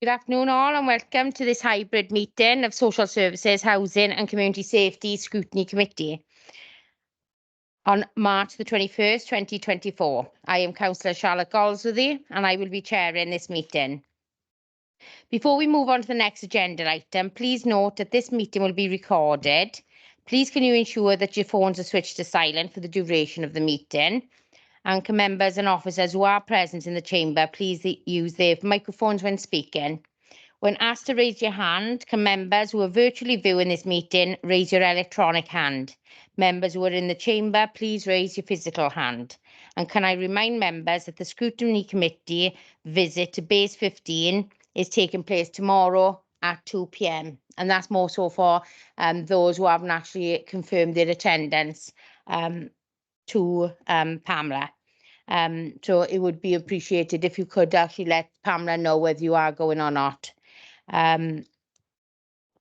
Good afternoon all and welcome to this hybrid meeting of Social Services, Housing and Community Safety Scrutiny Committee on March the 21st, 2024. I am Councillor Charlotte Goldsworthy and I will be chairing this meeting. Before we move on to the next agenda item, please note that this meeting will be recorded. Please can you ensure that your phones are switched to silent for the duration of the meeting? And can members and officers who are present in the chamber please use their microphones when speaking. When asked to raise your hand, can members who are virtually viewing this meeting raise your electronic hand? Members who are in the chamber, please raise your physical hand. And can I remind members that the Scrutiny Committee visit to Base 15 is taking place tomorrow at 2 p.m. And that's more so for those who haven't actually confirmed their attendance to Pamela. So it would be appreciated if you could actually let Pamela know whether you are going or not. For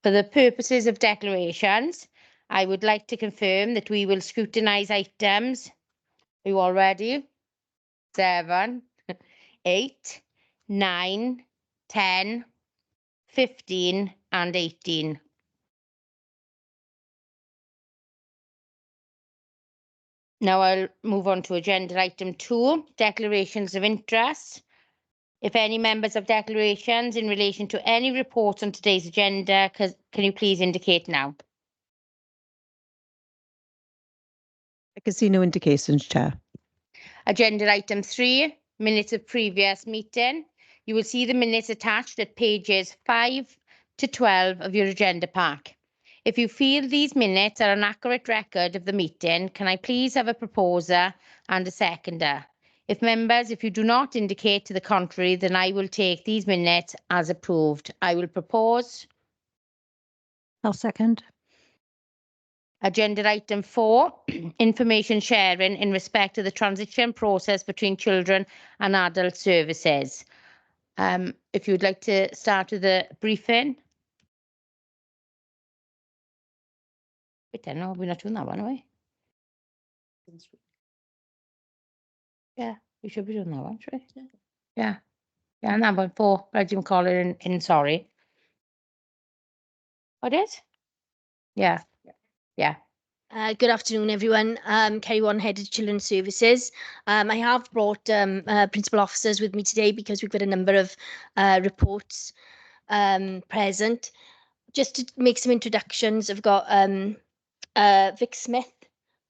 the purposes of declarations, I would like to confirm that we will scrutinise items. Are you all ready? 7, 8, 9, 10, 15 and 18. Now I'll move on to agenda item 2, declarations of interest. If any members have declarations in relation to any reports on today's agenda, can you please indicate now? I can see no indications, Chair. Agenda item 3, minutes of previous meeting. You will see the minutes attached at pages 5 to 12 of your agenda pack. If you feel these minutes are an accurate record of the meeting, can I please have a proposer and a seconder? If you do not indicate to the contrary, then I will take these minutes as approved. I will propose. I'll second. Agenda item 4, information sharing in respect to the transition process between children and adult services. If you would like to start with the briefing. Wait, no, we're not doing that one, are we? Yeah, we should be doing that one, should we? Yeah, and that one 4, but I didn't call it in sorry. What is? Yeah. Good afternoon, everyone. Kerry Warren, Head of Children's Services. I have brought principal officers with me today because we've got a number of reports present. Just to make some introductions, I've got Vic Smith,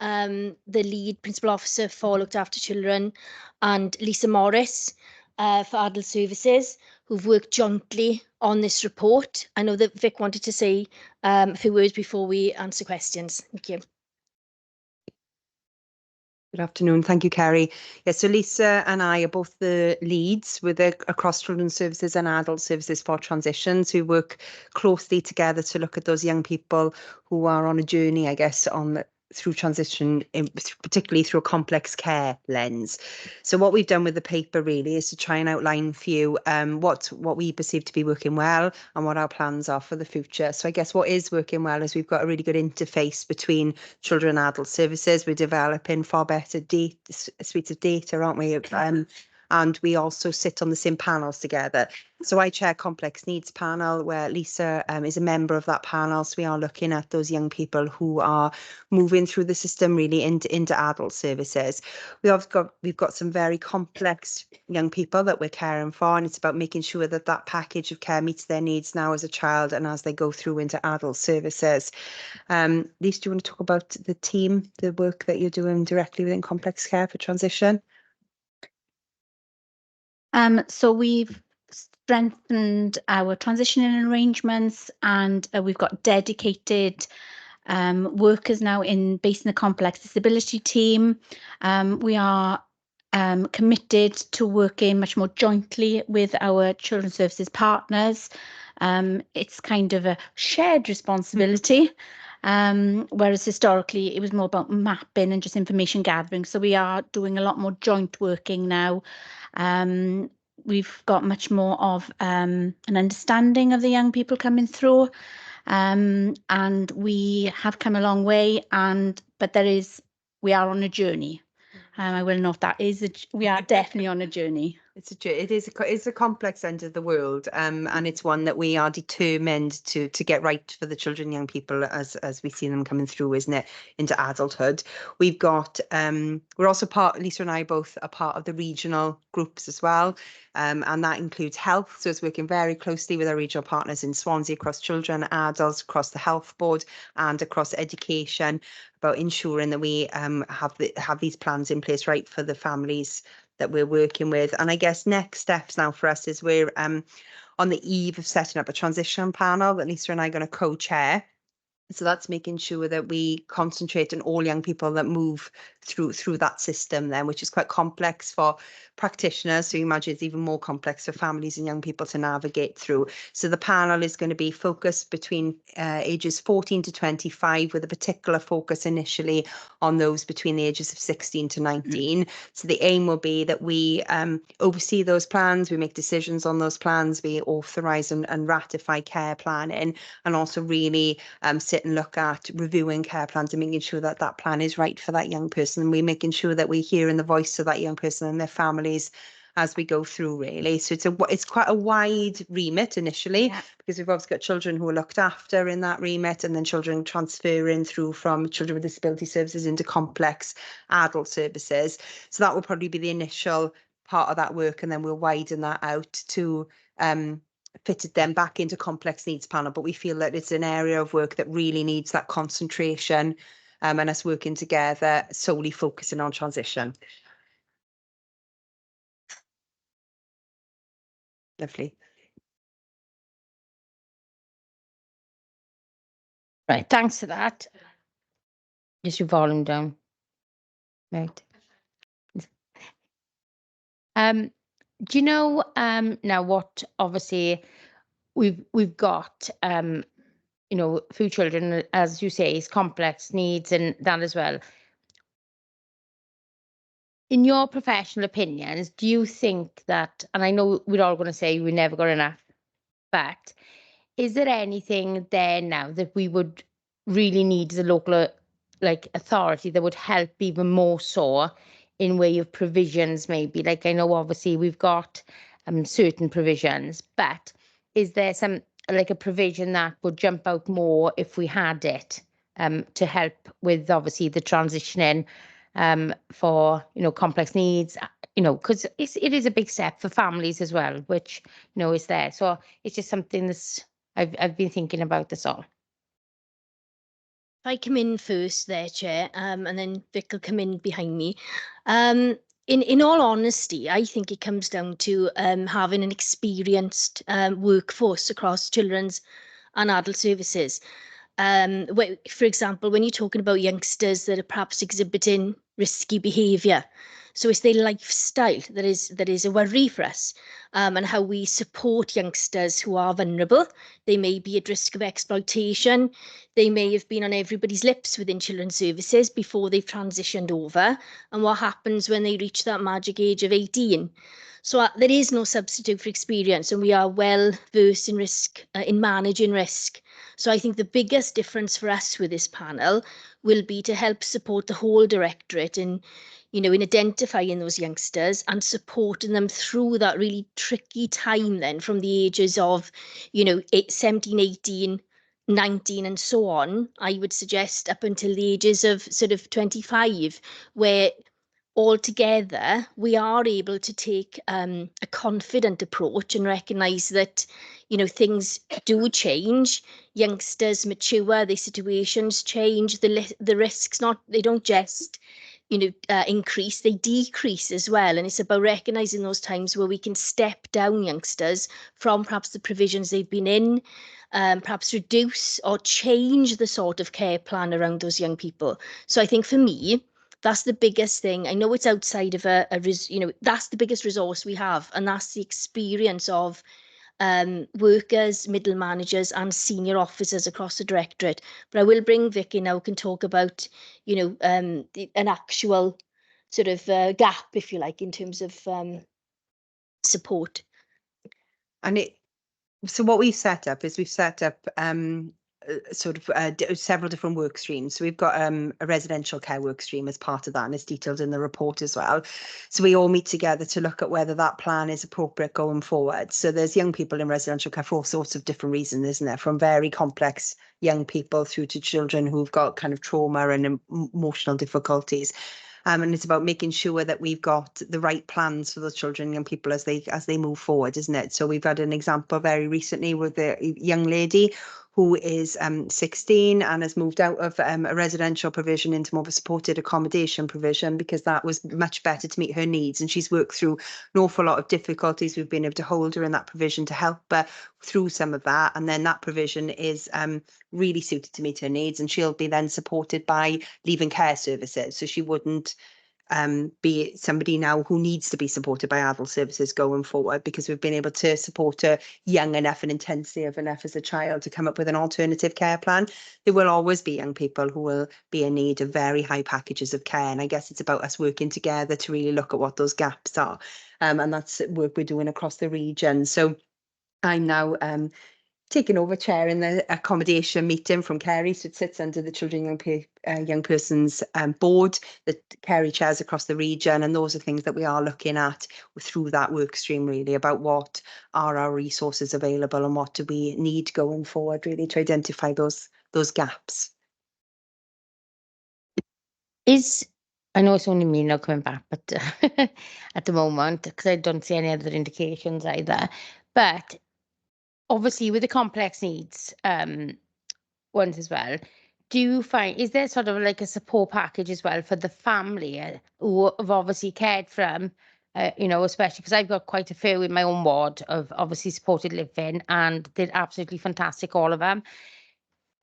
the lead principal officer for Looked After Children, and Lisa Morris for Adult Services, who've worked jointly on this report. I know that Vic wanted to say a few words before we answer questions. Thank you. Good afternoon. Thank you, Kerry. Yes, so Lisa and I are both the leads across Children's Services and Adult Services for Transitions, who work closely together to look at those young people who are on a journey, I guess, through transition, particularly through a complex care lens. So what we've done with the paper really is to try and outline for you what we perceive to be working well and what our plans are for the future. So I guess what is working well is we've got a really good interface between children and adult services. We're developing far better suites of data, aren't we? And we also sit on the same panels together. So I chair Complex Needs Panel, where Lisa is a member of that panel. So we are looking at those young people who are moving through the system really into adult services. We've got some very complex young people that we're caring for, and it's about making sure that that package of care meets their needs now as a child and as they go through into adult services. Lisa, do you want to talk about the team, the work that you're doing directly within complex care for transition? So we've strengthened our transitioning arrangements, and we've got dedicated workers now based in the complex disability team. We are committed to working much more jointly with our children's services partners. It's kind of a shared responsibility. Whereas historically it was more about mapping and just information gathering. So we are doing a lot more joint working now. We've got much more of an understanding of the young people coming through, and we have come a long way. But we are on a journey. I will note that we are definitely on a journey. It's a complex end of the world, and it's one that we are determined to get right for the children, young people, as we see them coming through, isn't it, into adulthood. We've got we're also Lisa and I both are part of the regional groups as well, and that includes health. So it's working very closely with our regional partners in Swansea across children, adults, across the health board, and across education, about ensuring that we have these plans in place right for the families that we're working with. And I guess next steps now for us is we're on the eve of setting up a transition panel that Lisa and I are going to co-chair. So that's making sure that we concentrate on all young people that move through that system then, which is quite complex for practitioners. So you imagine it's even more complex for families and young people to navigate through. So the panel is going to be focused between ages 14 to 25, with a particular focus initially on those between the ages of 16 to 19. So the aim will be that we oversee those plans, we make decisions on those plans, we authorise and ratify care planning, and also really sit and look at reviewing care plans and making sure that that plan is right for that young person. And we're making sure that we're hearing the voice of that young person and their families as we go through, really. So it's quite a wide remit initially, because we've obviously got children who are looked after in that remit, and then children transferring through from children with disability services into complex adult services. So that will probably be the initial part of that work, and then we'll widen that out to fitted them back into complex needs panel. But we feel that it's an area of work that really needs that concentration, and us working together, solely focusing on transition. Lovely. Right, thanks for that. Just your volume down. Right. Do you know now what obviously we've got you know, few children, as you say, is complex needs and that as well. In your professional opinions, do you think that, and I know we're all going to say we never got enough, but is there anything there now that we would really need as a local like authority that would help even more so in way of provisions, maybe? Like, I know obviously we've got certain provisions, but is there some like a provision that would jump out more if we had it to help with obviously the transitioning for, you know, complex needs, you know, because it is a big step for families as well, which, you know, is there. So it's just something that's I've been thinking about this all. If I come in first there, Chair, and then Vic will come in behind me. In all honesty, I think it comes down to having an experienced workforce across children's and adult services. For example, when you're talking about youngsters that are perhaps exhibiting risky behaviour, so it's their lifestyle that is a worry for us, and how we support youngsters who are vulnerable. They may be at risk of exploitation. They may have been on everybody's lips within children's services before they've transitioned over, and what happens when they reach that magic age of 18. So there is no substitute for experience, and we are well versed in risk, in managing risk. So I think the biggest difference for us with this panel will be to help support the whole directorate in, you know, in identifying those youngsters and supporting them through that really tricky time then, from the ages of, you know, 17, 18, 19 and so on. I would suggest up until the ages of sort of 25, where altogether we are able to take a confident approach and recognise that, you know, things do change. Youngsters mature, their situations change, the risks they don't just, you know, increase, they decrease as well. And it's about recognising those times where we can step down youngsters from perhaps the provisions they've been in, perhaps reduce or change the sort of care plan around those young people. So I think for me, that's the biggest thing. I know it's outside of you know, that's the biggest resource we have, and that's the experience of workers, middle managers and senior officers across the directorate. But I will bring Vic in now, can talk about, you know, an actual sort of gap, if you like, in terms of support. And so what we've set up is several different work streams. So we've got a residential care work stream as part of that, and it's detailed in the report as well. So we all meet together to look at whether that plan is appropriate going forward. So there's young people in residential care for all sorts of different reasons, isn't there? From very complex young people through to children who've got kind of trauma and emotional difficulties. And it's about making sure that we've got the right plans for the children and young people as they move forward, isn't it? So we've had an example very recently with a young lady who is 16 and has moved out of a residential provision into more of a supported accommodation provision because that was much better to meet her needs. And she's worked through an awful lot of difficulties. We've been able to hold her in that provision to help her through some of that. And then that provision is really suited to meet her needs, and she'll be then supported by leaving care services. So she wouldn't be somebody now who needs to be supported by adult services going forward, because we've been able to support her young enough and intensive enough as a child to come up with an alternative care plan. There will always be young people who will be in need of very high packages of care, and I guess it's about us working together to really look at what those gaps are, and that's work we're doing across the region. So I'm now taking over chairing the accommodation meeting from Kerry. So it sits under the Children and Young Persons board that Kerry chairs across the region. And those are things that we are looking at through that work stream, really, about what are our resources available and what do we need going forward, really, to identify those gaps. I know it's only me now coming back, but at the moment, because I don't see any other indications either. But obviously, with the complex needs ones as well, do you find, is there sort of like a support package as well for the family who have obviously cared for them, especially because I've got quite a few in my own ward of obviously supported living, and they're absolutely fantastic, all of them.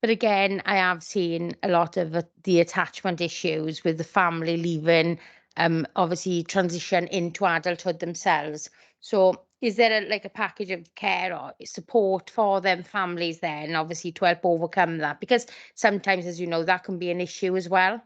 But again, I have seen a lot of the attachment issues with the family leaving, obviously transition into adulthood themselves. So is there like a package of care or support for them families then, obviously to help overcome that? Because sometimes, as you know, that can be an issue as well.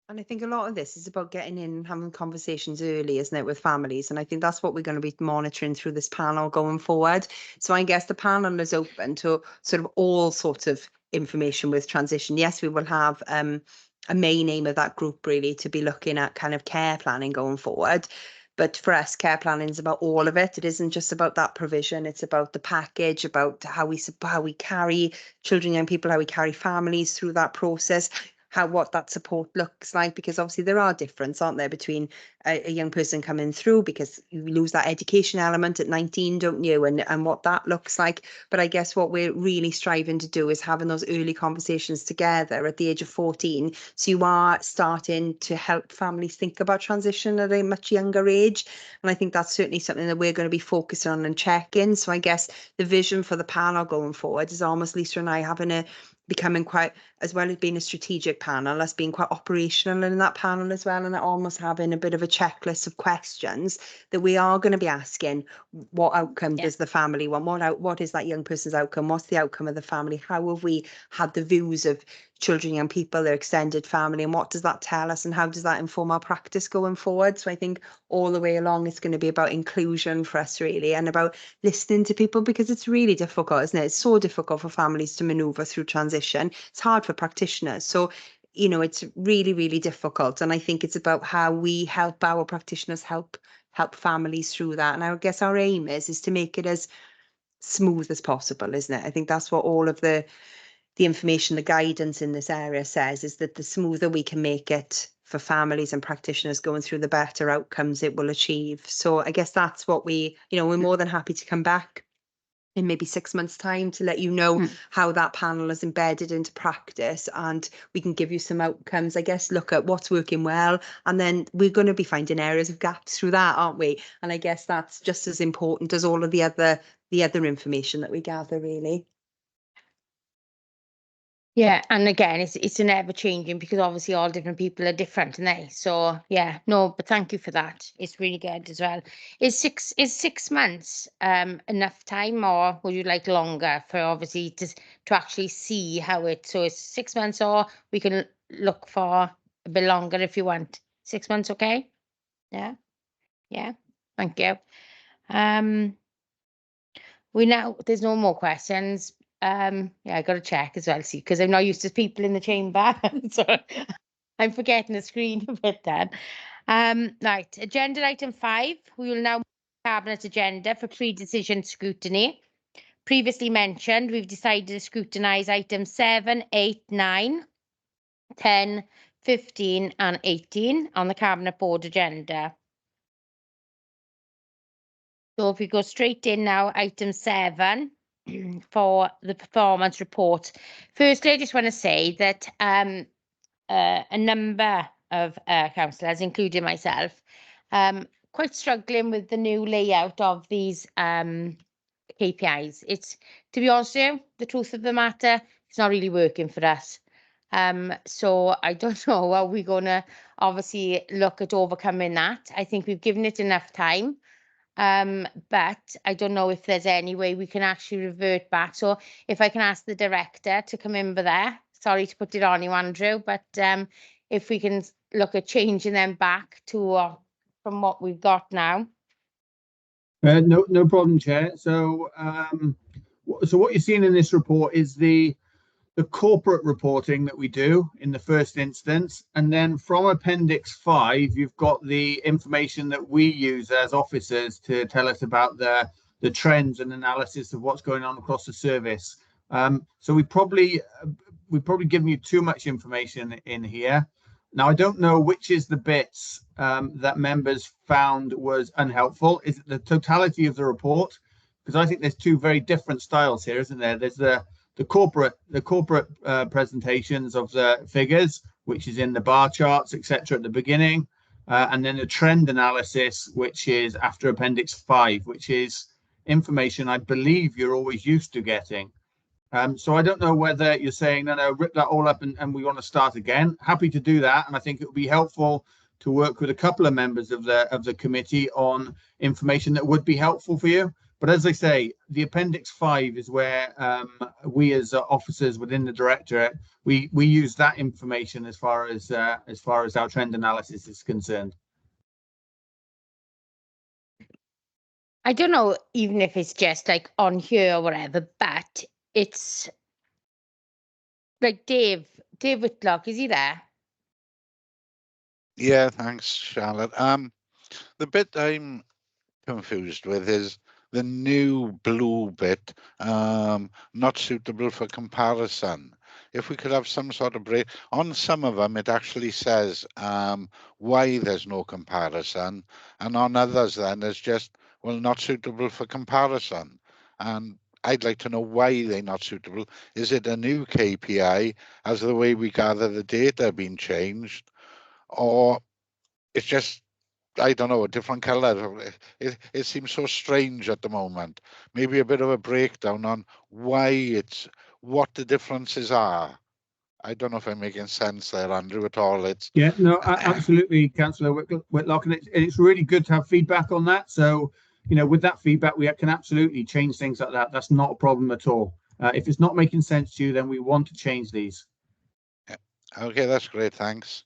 And I think a lot of this is about getting in and having conversations early, isn't it, with families? And I think that's what we're going to be monitoring through this panel going forward. So I guess the panel is open to sort of all sorts of information with transition. Yes, we will have a main aim of that group really to be looking at kind of care planning going forward. But for us, care planning is about all of it. It isn't just about that provision. It's about the package, about how we carry children, young people, how we carry families through that process, what that support looks like, because obviously there are differences, aren't there, between a young person coming through, because you lose that education element at 19, don't you, and what that looks like. But I guess what we're really striving to do is having those early conversations together at the age of 14, so you are starting to help families think about transition at a much younger age. And I think that's certainly something that we're going to be focusing on and checking. So I guess the vision for the panel going forward is almost Lisa and I becoming quite, as well as being a strategic panel, us being quite operational in that panel as well, and almost having a bit of a checklist of questions that we are going to be asking. What outcome does the family want? What is that young person's outcome? What's the outcome of the family? How have we had the views of children, young people, their extended family, and what does that tell us, and how does that inform our practice going forward? So I think all the way along it's going to be about inclusion for us, really, and about listening to people, because it's really difficult, isn't it? It's so difficult for families to maneuver through transition. It's hard for practitioners. So it's really, really difficult. And I think it's about how we help our practitioners help families through that. And I guess our aim is to make it as smooth as possible, isn't it? I think that's what all of the information, the guidance in this area says, is that the smoother we can make it for families and practitioners going through, the better outcomes it will achieve. So I guess that's what we're more than happy to come back in maybe 6 months' time to let you know how that panel is embedded into practice, and we can give you some outcomes, I guess, look at what's working well, and then we're going to be finding areas of gaps through that, aren't we? And I guess that's just as important as all of the other information that we gather, really. Yeah, and again, it's an ever changing, because obviously all different people are different, and they. So yeah, no, but thank you for that. It's really good as well. Is 6 months enough time, or would you like longer for obviously to actually see how it? So it's 6 months, or we can look for a bit longer if you want. 6 months, okay? Yeah, yeah. Thank you. There's no more questions. yeah, I got to check as well, see, because I'm not used to people in the chamber. So I'm forgetting the screen a bit then. Right, agenda item 5. We will now move to cabinet agenda for pre-decision scrutiny. Previously mentioned, we've decided to scrutinise items 7, 8, 9, 10, 15 and 18 on the cabinet board agenda. So if we go straight in now, item 7 for the performance report. Firstly, I just want to say that a number of councillors, including myself, quite struggling with the new layout of these KPIs. It's, to be honest with you, the truth of the matter, it's not really working for us. So I don't know how we're going to obviously look at overcoming that. I think we've given it enough time. But I don't know if there's any way we can actually revert back. So if I can ask the director to come in with there, sorry to put it on you, Andrew, but if we can look at changing them back to from what we've got now. No problem, Chair. So, so what you're seeing in this report is the corporate reporting that we do in the first instance, and then from Appendix 5, you've got the information that we use as officers to tell us about the trends and analysis of what's going on across the service. So we've probably given you too much information in here. Now, I don't know which is the bits that members found was unhelpful. Is it the totality of the report? Because I think there's two very different styles here, isn't there? There's the corporate presentations of the figures, which is in the bar charts, etc. at the beginning, and then the trend analysis, which is after Appendix 5, which is information I believe you're always used to getting. So I don't know whether you're saying, no, rip that all up and we want to start again. Happy to do that, and I think it would be helpful to work with a couple of members of the committee on information that would be helpful for you. But as I say, the Appendix 5 is where we as officers within the directorate, we use that information as far as our trend analysis is concerned. I don't know even if it's just like on here or whatever, but it's like Dave Whitlock, is he there? Yeah, thanks, Charlotte. The bit I'm confused with is the new blue bit, not suitable for comparison. If we could have some sort of break on some of them, it actually says why there's no comparison, and on others then there's just, well, not suitable for comparison. And I'd like to know why they're not suitable. Is it a new KPI? Has the way we gather the data been changed? Or it's just, I don't know, a different colour. It seems so strange at the moment. Maybe a bit of a breakdown on what the differences are. I don't know if I'm making sense there, Andrew, at all. Yeah, no, absolutely, Councillor Whitlock, and it's really good to have feedback on that. So, you know, with that feedback, we can absolutely change things like that. That's not a problem at all. If it's not making sense to you, then we want to change these. Yeah. Okay, that's great. Thanks.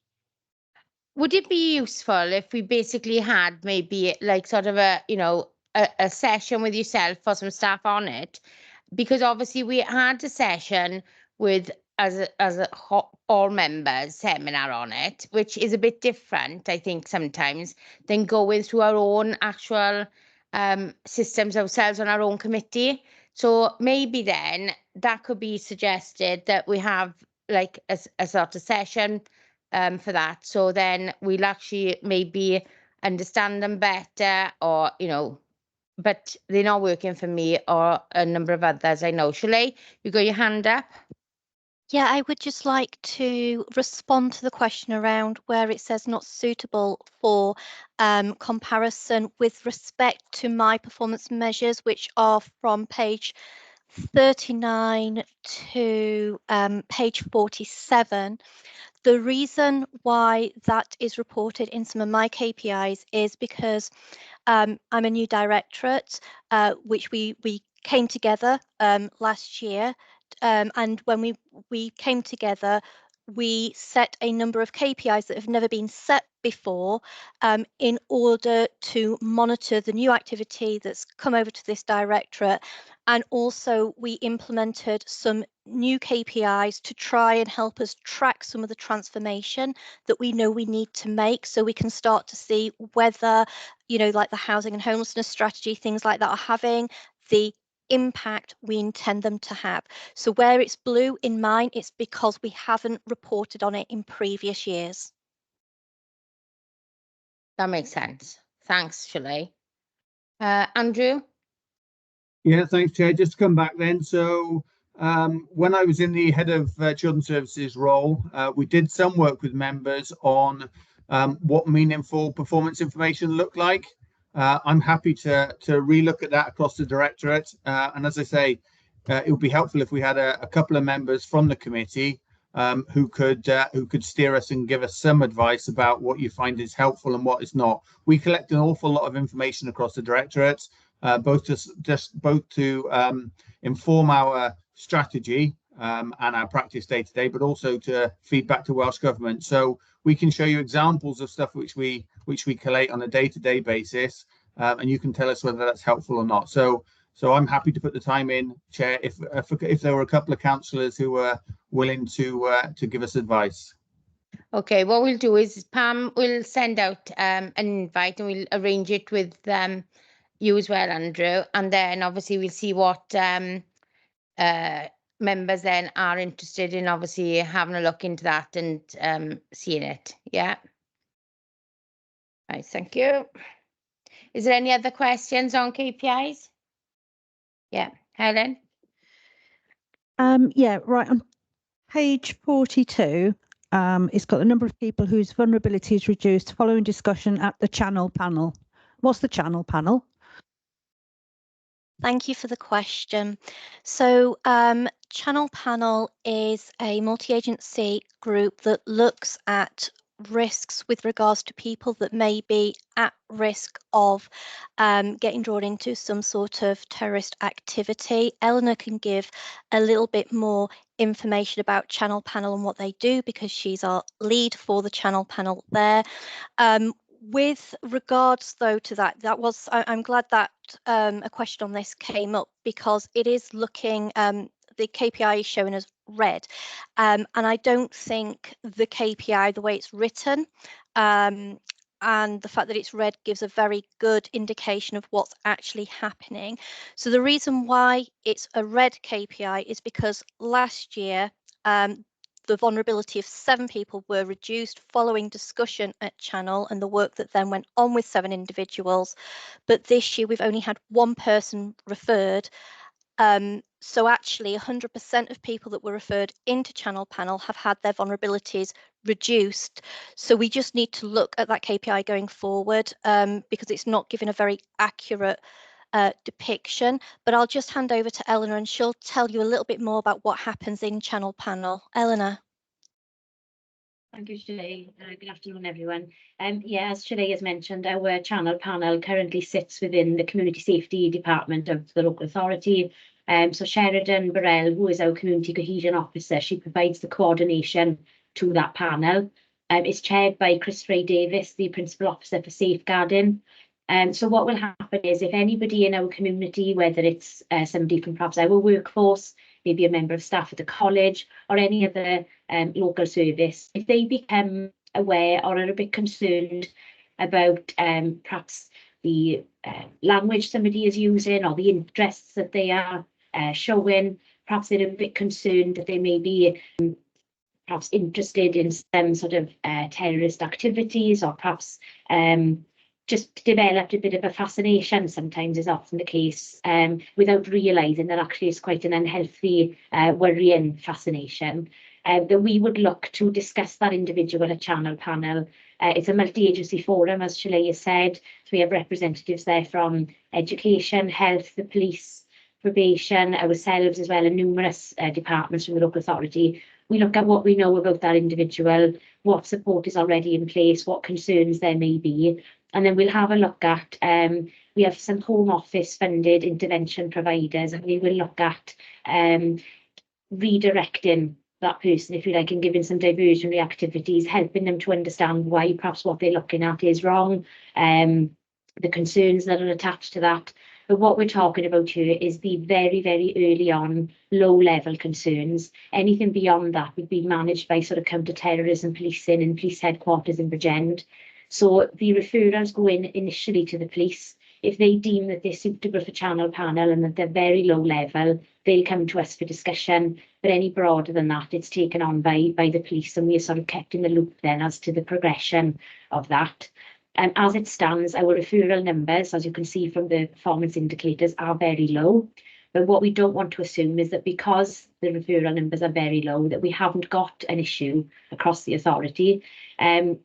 Would it be useful if we basically had maybe like sort of a, you know, a session with yourself or some staff on it? Because obviously we had a session with all members seminar on it, which is a bit different, I think, sometimes than going through our own actual systems ourselves on our own committee. So maybe then that could be suggested that we have like a sort of session for that. So then we'll actually maybe understand them better, or, you know, but they're not working for me or a number of others I know. Shelley, you got your hand up? Yeah, I would just like to respond to the question around where it says not suitable for comparison with respect to my performance measures, which are from page 39 to page 47. The reason why that is reported in some of my KPIs is because I'm a new directorate, which we came together last year. And when we came together, we set a number of KPIs that have never been set before in order to monitor the new activity that's come over to this directorate And also we implemented some new KPIs to try and help us track some of the transformation that we know we need to make, so we can start to see whether, you know, like the housing and homelessness strategy, things like that, are having the impact we intend them to have. So where it's blue in mine, it's because we haven't reported on it in previous years. That makes sense. Thanks, Shelley. Andrew? Yeah, thanks, Chair. Just to come back then. So when I was in the head of children's services role, we did some work with members on what meaningful performance information looked like. I'm happy to relook at that across the directorate. And as I say, it would be helpful if we had a couple of members from the committee who could steer us and give us some advice about what you find is helpful and what is not. We collect an awful lot of information across the directorate, both to inform our strategy and our practice day to day, but also to feed back to Welsh Government. So we can show you examples of stuff which we collate on a day-to-day basis, and you can tell us whether that's helpful or not. So I'm happy to put the time in, Chair, if there were a couple of councillors who were willing to give us advice. Okay, what we'll do is Pam will send out an invite and we'll arrange it with you as well, Andrew, and then obviously we'll see what members then are interested in, obviously having a look into that and seeing it. Yeah. Right, thank you. Is there any other questions on KPIs? Yeah, Helen? Yeah, right. On page 42, it's got the number of people whose vulnerability is reduced following discussion at the channel panel. What's the channel panel? Thank you for the question. So Channel Panel is a multi-agency group that looks at risks with regards to people that may be at risk of getting drawn into some sort of terrorist activity. Eleanor can give a little bit more information about Channel Panel and what they do, because she's our lead for the Channel Panel there. With regards, though, to that, I'm glad that a question on this came up, because it is looking, the KPI is showing as red, and I don't think the KPI, the way it's written, and the fact that it's red, gives a very good indication of what's actually happening. So the reason why it's a red KPI is because last year, the vulnerability of 7 people were reduced following discussion at Channel and the work that then went on with 7 individuals. But this year we've only had 1 person referred. So actually 100% of people that were referred into Channel Panel have had their vulnerabilities reduced. So we just need to look at that KPI going forward, because it's not giving a very accurate depiction. But I'll just hand over to Eleanor and she'll tell you a little bit more about what happens in Channel Panel. Eleanor. Thank you, Shelley. Good afternoon, everyone. Yeah, as Shelley has mentioned, our Channel Panel currently sits within the Community Safety Department of the local authority. So Sheridan Burrell, who is our Community Cohesion Officer, she provides the coordination to that panel. It's chaired by Chris Ray Davis, the Principal Officer for Safeguarding. So what will happen is, if anybody in our community, whether it's somebody from perhaps our workforce, maybe a member of staff at the college or any other local service, if they become aware or are a bit concerned about perhaps the language somebody is using or the interests that they are showing, perhaps they're a bit concerned that they may be perhaps interested in some sort of terrorist activities, or perhaps just developed a bit of a fascination, sometimes is often the case, without realising that actually it's quite an unhealthy, worrying fascination, that we would look to discuss that individual at Channel Panel. It's a multi-agency forum, as Shelley has said, so we have representatives there from education, health, the police, probation, ourselves as well, and numerous departments from the local authority. We look at what we know about that individual, what support is already in place, what concerns there may be. And then we'll have a look at, we have some Home Office funded intervention providers, and we will look at redirecting that person, if you like, and giving some diversionary activities, helping them to understand why perhaps what they're looking at is wrong, the concerns that are attached to that. But what we're talking about here is the very, very early on low-level concerns. Anything beyond that would be managed by sort of counter-terrorism policing and police headquarters in Bridgend. So the referrals go in initially to the police. If they deem that they're suitable for channel panel and that they're very low level, they'll come to us for discussion. But any broader than that, it's taken on by the police, and we're sort of kept in the loop then as to the progression of that. And as it stands, our referral numbers, as you can see from the performance indicators, are very low. But what we don't want to assume is that because the referral numbers are very low, that we haven't got an issue across the authority.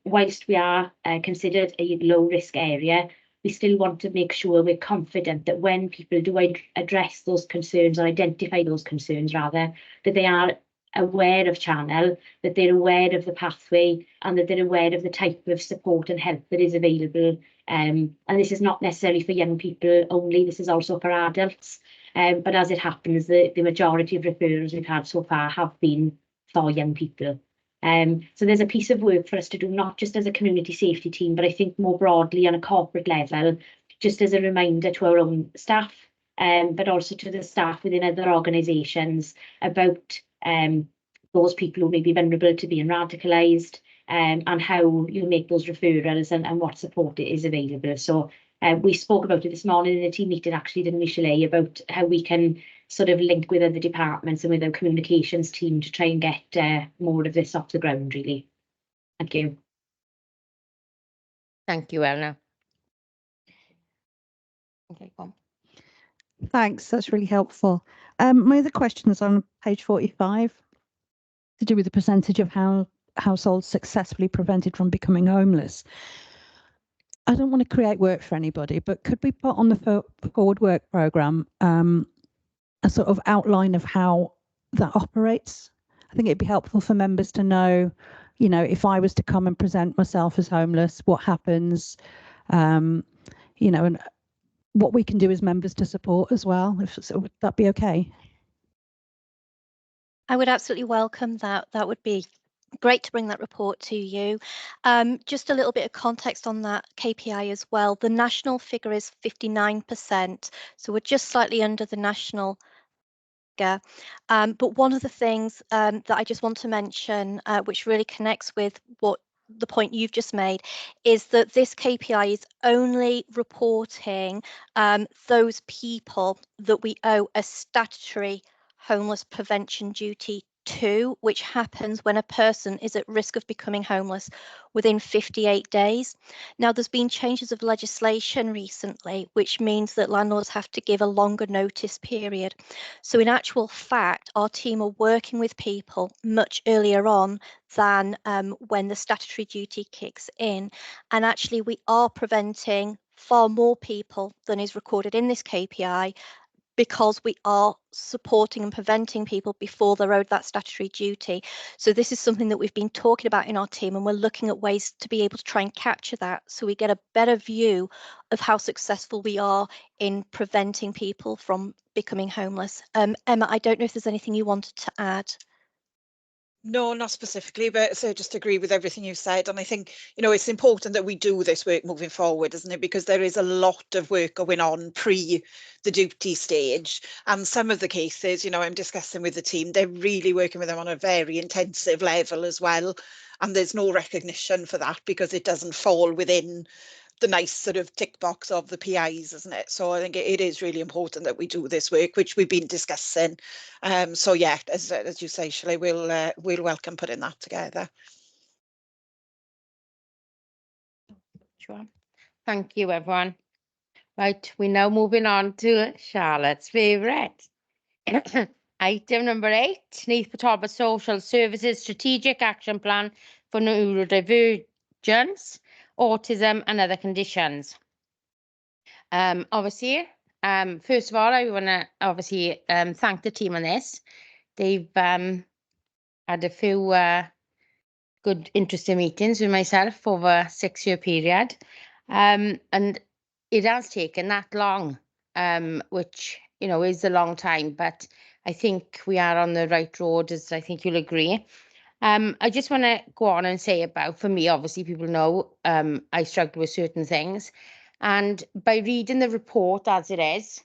Whilst we are considered a low risk area, we still want to make sure we're confident that when people do address those concerns, or identify those concerns rather, that they are aware of channel, that they're aware of the pathway, and that they're aware of the type of support and help that is available. And this is not necessarily for young people only, this is also for adults. But as it happens, the majority of referrals we've had so far have been for young people. So there's a piece of work for us to do, not just as a community safety team, but I think more broadly on a corporate level, just as a reminder to our own staff, but also to the staff within other organisations about those people who may be vulnerable to being radicalised, and how you make those referrals and what support is available. So we spoke about it this morning in a team meeting, actually, didn't we, Shelley, about how we can sort of link with other departments and with our communications team to try and get more of this off the ground, really. Thank you. Thank you, Eleanor. Okay, go on. Thanks, that's really helpful. My other question is on page 45, to do with the percentage of households successfully prevented from becoming homeless. I don't want to create work for anybody, but could we put on the forward work programme a sort of outline of how that operates? I think it'd be helpful for members to know, you know, if I was to come and present myself as homeless, what happens, you know, and what we can do as members to support as well. So would that be okay? I would absolutely welcome that. That would be great to bring that report to you. Just a little bit of context on that KPI as well. The national figure is 59%, so we're just slightly under the national figure. But one of the things that I just want to mention, which really connects with what the point you've just made, is that this KPI is only reporting those people that we owe a statutory homeless prevention duty to, which happens when a person is at risk of becoming homeless within 58 days. Now, there's been changes of legislation recently, which means that landlords have to give a longer notice period. So in actual fact, our team are working with people much earlier on than when the statutory duty kicks in. And actually, we are preventing far more people than is recorded in this KPI, because we are supporting and preventing people before they're owed that statutory duty. So this is something that we've been talking about in our team, and we're looking at ways to be able to try and capture that, so we get a better view of how successful we are in preventing people from becoming homeless. Emma, I don't know if there's anything you wanted to add. No, not specifically, but so just agree with everything you said. And I think, you know, it's important that we do this work moving forward, isn't it? Because there is a lot of work going on pre the duty stage. And some of the cases, you know, I'm discussing with the team, they're really working with them on a very intensive level as well. And there's no recognition for that because it doesn't fall within the nice sort of tick box of the PIs, isn't it? So I think it is really important that we do this work, which we've been discussing. So yeah, as you say, Shelley, we'll welcome putting that together. Sure. Thank you, everyone. Right, we're now moving on to Charlotte's favourite. Item number 8, Neath Talbot Social Services Strategic Action Plan for Neurodivergence, Autism and Other Conditions. Obviously, first of all, I want to obviously thank the team on this. They've had a few good, interesting meetings with myself over a 6-year period. And it has taken that long, which, you know, is a long time, but I think we are on the right road, as I think you'll agree. I just want to go on and say about, for me, obviously people know I struggle with certain things. And by reading the report as it is,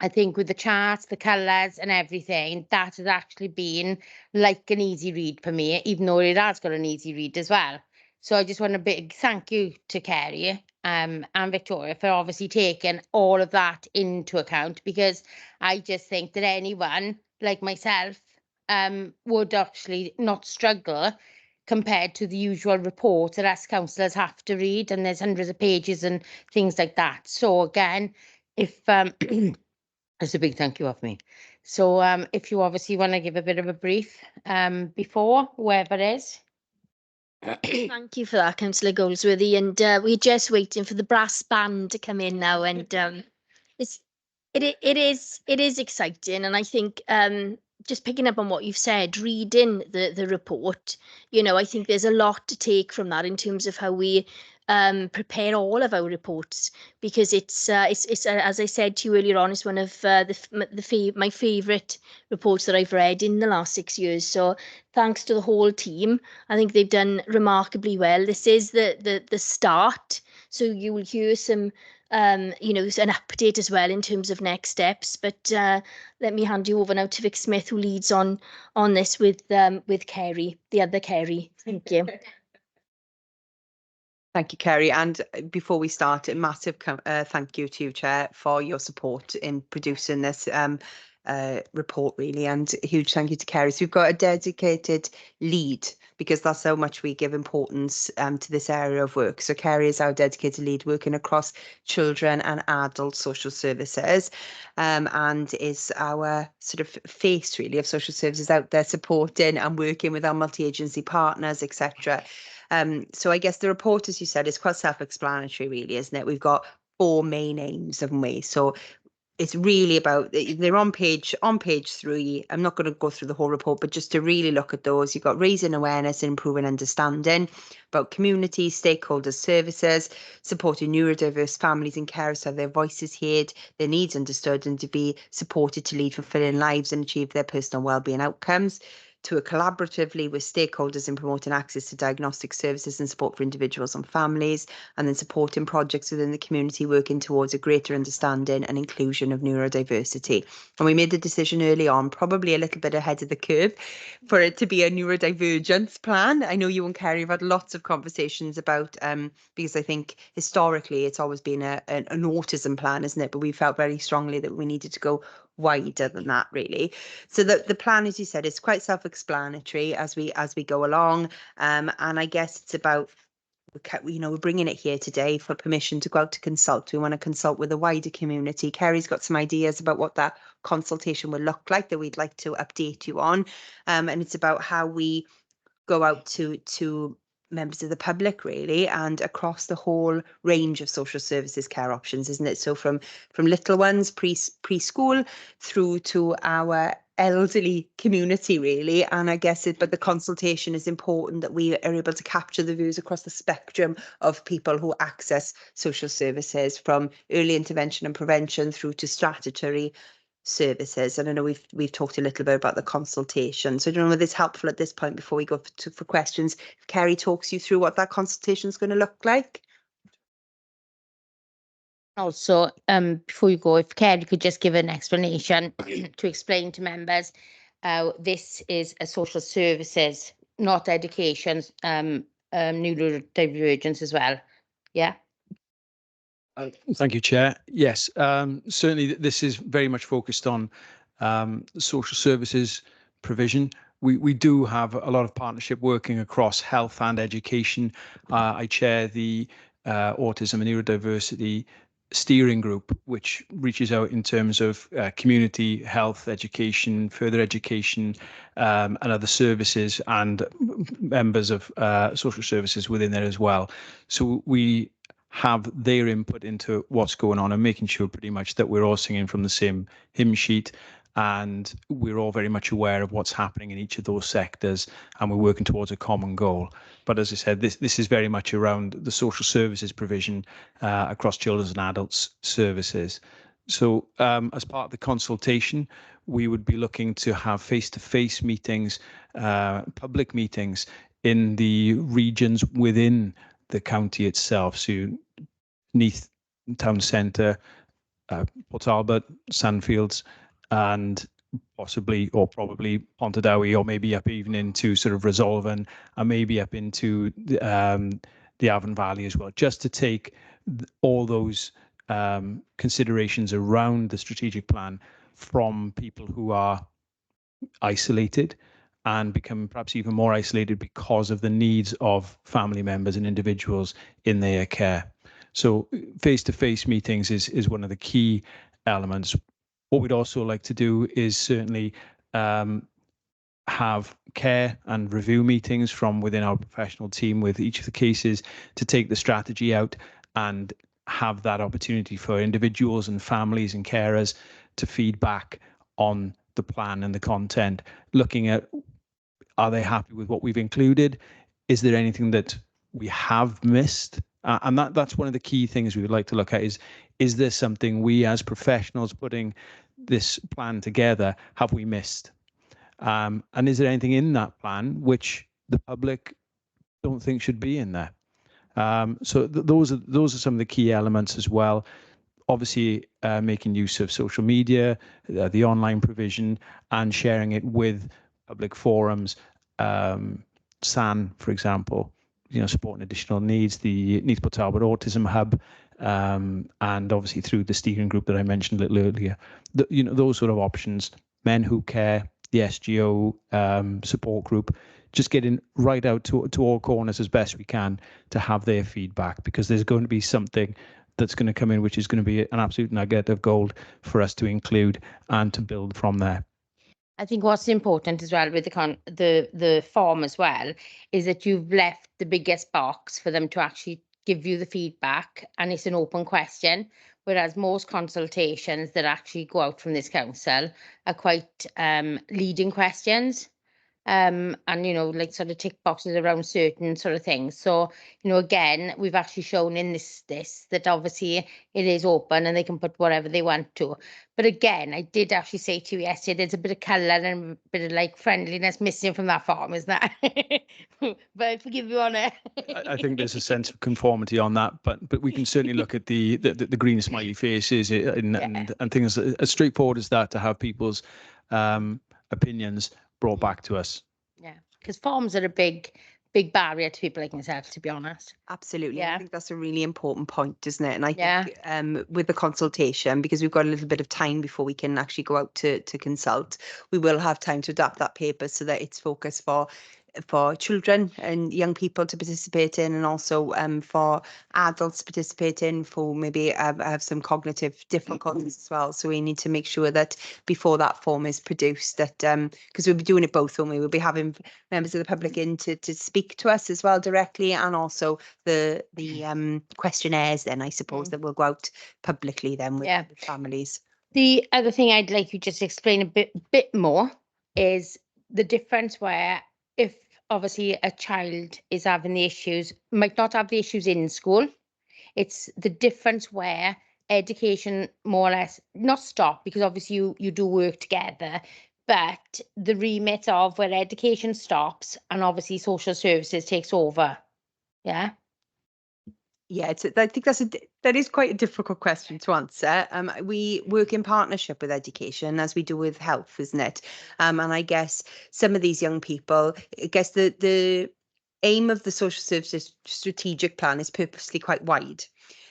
I think with the charts, the colours and everything, that has actually been like an easy read for me, even though it has got an easy read as well. So I just want a big thank you to Kerry and Victoria for obviously taking all of that into account, because I just think that anyone like myself would actually not struggle compared to the usual report that us councillors have to read, and there's hundreds of pages and things like that. So again, if it's a big thank you of me. So if you obviously want to give a bit of a brief before, whoever it is. Thank you for that, Councillor Goldsworthy. And we're just waiting for the brass band to come in now. And it is exciting. And I think just picking up on what you've said, reading the report, you know, I think there's a lot to take from that in terms of how we prepare all of our reports, because it's as I said to you earlier on, it's one of my favourite reports that I've read in the last 6 years. So thanks to the whole team. I think they've done remarkably well. This is the start, so you will hear some you know, an update as well in terms of next steps. But let me hand you over now to Vic Smith, who leads on this with Kerry, the other Kerry. Thank you. Thank you, Kerry. And before we start, a massive thank you to you, Chair, for your support in producing this report, really, and a huge thank you to Kerry. So we've got a dedicated lead, because that's how much we give importance to this area of work. So Kerry is our dedicated lead, working across children and adult social services, and is our sort of face, really, of social services out there, supporting and working with our multi-agency partners, etc. So I guess the report, as you said, is quite self-explanatory, really, isn't it? We've got 4 main aims, haven't we? So it's really about, they're on page 3. I'm not going to go through the whole report, but just to really look at those, you've got raising awareness and improving understanding about community, stakeholders, services, supporting neurodiverse families and carers to have their voices heard, their needs understood, and to be supported to lead fulfilling lives and achieve their personal wellbeing outcomes. To work collaboratively with stakeholders in promoting access to diagnostic services and support for individuals and families, and then supporting projects within the community working towards a greater understanding and inclusion of neurodiversity. And we made the decision early on, probably a little bit ahead of the curve, for it to be a neurodivergence plan. I know you and Kerry have had lots of conversations about, because I think historically it's always been an autism plan, isn't it? But we felt very strongly that we needed to go wider than that, really. So the plan, as you said, is quite self-explanatory as we go along, and I guess it's about, you know, we're bringing it here today for permission to go out to consult. We want to consult with a wider community. Kerry's got some ideas about what that consultation will look like that we'd like to update you on, and it's about how we go out to members of the public, really, and across the whole range of social services care options, isn't it? So from little ones, preschool, through to our elderly community, really. And I guess but the consultation is important, that we are able to capture the views across the spectrum of people who access social services, from early intervention and prevention through to statutory services. And I know we've talked a little bit about the consultation, so I don't know whether it's helpful at this point before we go for questions, if Kerry talks you through what that consultation is going to look like. Also, before you go, if Kerry could just give an explanation to explain to members, this is a social services, not education, neurodivergence as well. Yeah. Thank you, Chair. Yes, certainly this is very much focused on social services provision. We do have a lot of partnership working across health and education. I chair the Autism and Neurodiversity Steering Group, which reaches out in terms of community health, education, further education, and other services, and members of social services within there as well. So we have their input into what's going on and making sure pretty much that we're all singing from the same hymn sheet, and we're all very much aware of what's happening in each of those sectors, and we're working towards a common goal. But as I said, this is very much around the social services provision across children's and adults services. So as part of the consultation, we would be looking to have face-to-face meetings, public meetings in the regions within the county itself. So Neath, town centre, Port Talbot, Sandfields, and possibly or probably Pontardawe, or maybe up even into sort of Resolven, and maybe up into the Avon Valley as well, just to take all those considerations around the strategic plan from people who are isolated and become perhaps even more isolated because of the needs of family members and individuals in their care. So face-to-face meetings is one of the key elements. What we'd also like to do is certainly have care and review meetings from within our professional team with each of the cases to take the strategy out and have that opportunity for individuals and families and carers to feed back on the plan and the content, looking at, are they happy with what we've included? Is there anything that we have missed? And that's one of the key things we would like to look at is there something we as professionals putting this plan together, have we missed? And is there anything in that plan which the public don't think should be in there? So those are some of the key elements as well. Obviously, making use of social media, the online provision, and sharing it with public forums. SAN, for example, supporting additional needs, the Neath Port Talbot Autism Hub, and obviously through the steering group that I mentioned a little earlier. Those sort of options. Men Who Care, the SGO support group, just getting right out to all corners as best we can to have their feedback, because there's going to be something that's going to come in which is going to be an absolute nugget of gold for us to include and to build from there. I think what's important as well with the form as well is that you've left the biggest box for them to actually give you the feedback, and it's an open question, whereas most consultations that actually go out from this council are quite leading questions. And like sort of tick boxes around certain sort of things. So again, we've actually shown in this that obviously it is open and they can put whatever they want to. But again, I did actually say to you yesterday, there's a bit of colour and a bit of like friendliness missing from that form, isn't that? But forgive me on it. I think there's a sense of conformity on that, but we can certainly look at the green smiley faces and things as straightforward as that, to have people's opinions brought back to us. Yeah, because forms are a big barrier to people like myself, to be honest. Absolutely. Yeah. I think that's a really important point, isn't it? And I think with the consultation, because we've got a little bit of time before we can actually go out to consult, we will have time to adapt that paper so that it's focused for children and young people to participate in, and also for adults to participate in, for maybe have some cognitive difficulties as well. So we need to make sure that before that form is produced, that because we'll be doing it both, won't we? We'll be having members of the public in to speak to us as well directly, and also the questionnaires then, I suppose, that will go out publicly then with families. The other thing I'd like you just to explain a bit more is the difference where, if obviously a child is having the issues, might not have the issues in school, it's the difference where education more or less not stop, because obviously you do work together, but the remit of where education stops and obviously social services takes over. Yeah. Yeah, I think that is quite a difficult question to answer. We work in partnership with education, as we do with health, isn't it? And I guess some of these young people, I guess the aim of the social services strategic plan is purposely quite wide.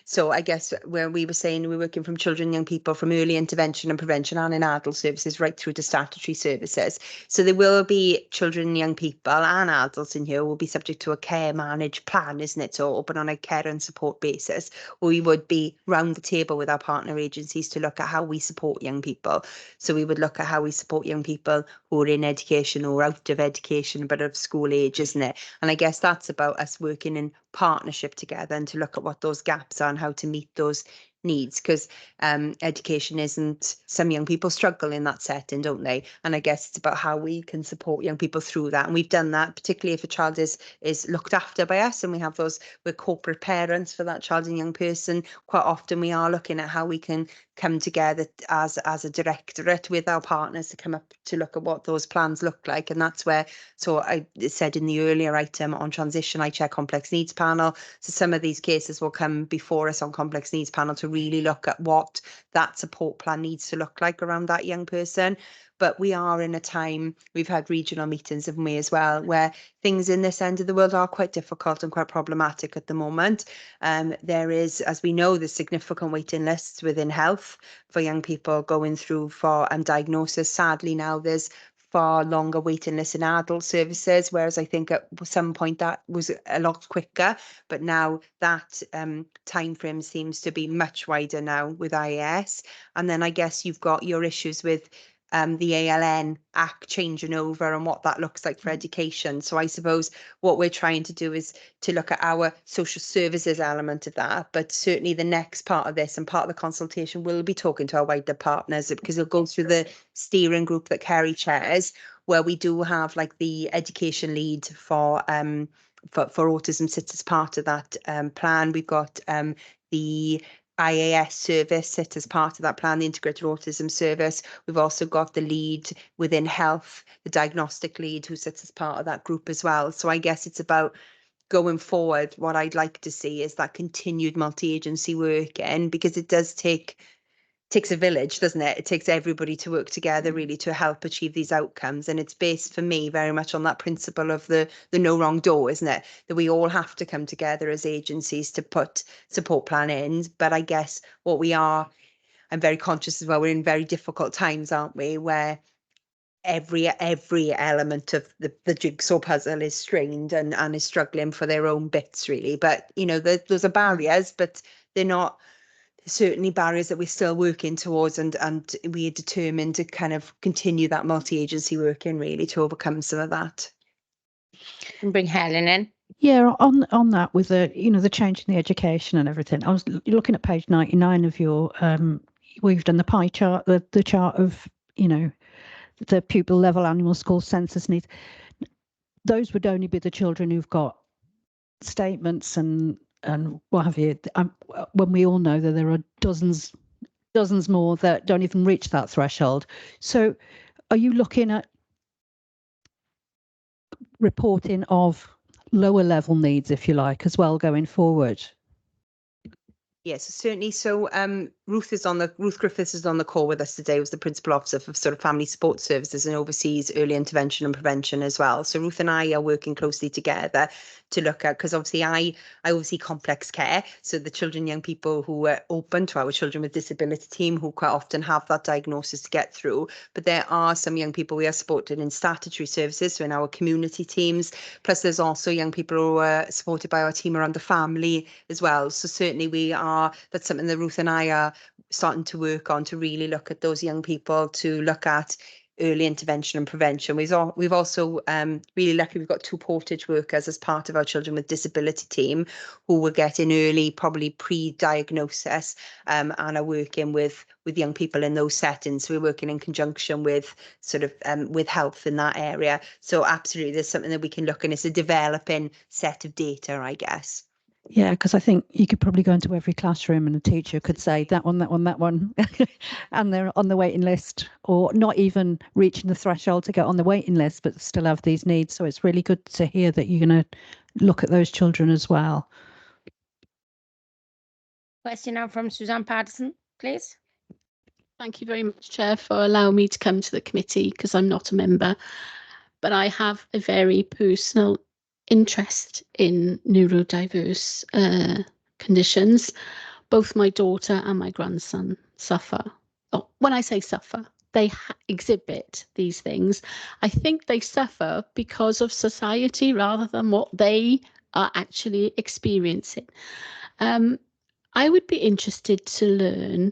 So I guess where we were saying we're working from children, young people, from early intervention and prevention, and in adult services right through to statutory services. So there will be children, young people and adults in here will be subject to a care managed plan, isn't it? So open on a care and support basis, where we would be round the table with our partner agencies to look at how we support young people. So we would look at how we support young people who are in education or out of education but of school age, isn't it? And I guess that's about us working in partnership together and to look at what those gaps are and how to meet those needs, because education isn't, some young people struggle in that setting, don't they? And I guess it's about how we can support young people through that, and we've done that, particularly if a child is looked after by us and we have those, we're corporate parents for that child and young person. Quite often we are looking at how we can come together as a directorate with our partners to come up to look at what those plans look like. And that's where, so I said in the earlier item on transition, I chair complex needs panel, so some of these cases will come before us on complex needs panel to to really look at what that support plan needs to look like around that young person. But we are in a time, we've had regional meetings, haven't we, as well, where things in this end of the world are quite difficult and quite problematic at the moment. There is, as we know, there's significant waiting lists within health for young people going through for diagnosis. Sadly, now there's far longer waiting lists in adult services, whereas I think at some point that was a lot quicker. But now that time frame seems to be much wider now with IAS. And then I guess you've got your issues with the ALN Act changing over and what that looks like for education. So I suppose what we're trying to do is to look at our social services element of that, but certainly the next part of this and part of the consultation will be talking to our wider partners, because it'll go through the steering group that Kerry chairs, where we do have like the education lead for autism sits as part of that plan. We've got the IAS service sit as part of that plan, the integrated autism service. We've also got the lead within health, the diagnostic lead, who sits as part of that group as well. So I guess it's about going forward. What I'd like to see is that continued multi-agency work in, because it does takes a village, doesn't it? It takes everybody to work together really to help achieve these outcomes. And it's based for me very much on that principle of the no wrong door, isn't it? That we all have to come together as agencies to put support plan in. But I guess what we are, I'm very conscious as well, we're in very difficult times, aren't we? Where every element of the jigsaw puzzle is strained and is struggling for their own bits really. But, you know, those are barriers, but they're not certainly barriers that we're still working towards, and we are determined to kind of continue that multi-agency working really to overcome some of that. And bring Helen in. Yeah, on that, with the change in the education and everything, I was looking at page 99 of your where you've done the pie chart, the chart of the pupil level annual school census needs. Those would only be the children who've got statements and what have you, when we all know that there are dozens more that don't even reach that threshold. So are you looking at reporting of lower level needs, if you like, as well going forward? Yes, certainly. So Ruth Griffiths is on the call with us today, who's the principal officer for sort of family support services and oversees early intervention and prevention as well. So Ruth and I are working closely together to look at, because obviously I oversee complex care. So the children, young people who are open to our children with disability team, who quite often have that diagnosis to get through. But there are some young people we are supported in statutory services, so in our community teams. Plus there's also young people who are supported by our team around the family as well. So certainly that's something that Ruth and I are starting to work on, to really look at those young people, to look at early intervention and prevention. We've also really lucky, we've got 2 Portage workers as part of our children with disability team who will get in early, probably pre-diagnosis, and are working with young people in those settings. So we're working in conjunction with sort of with health in that area. So absolutely there's something that we can look at. It's a developing set of data, I guess. Yeah, because I think you could probably go into every classroom and a teacher could say that one, and they're on the waiting list, or not even reaching the threshold to get on the waiting list, but still have these needs. So it's really good to hear that you're going to look at those children as well. Question now from Suzanne Patterson, please. Thank you very much, Chair, for allowing me to come to the committee, because I'm not a member, but I have a very personal interest in neurodiverse conditions. Both my daughter and my grandson suffer. Oh, when I say suffer, they exhibit these things. I think they suffer because of society rather than what they are actually experiencing. I would be interested to learn,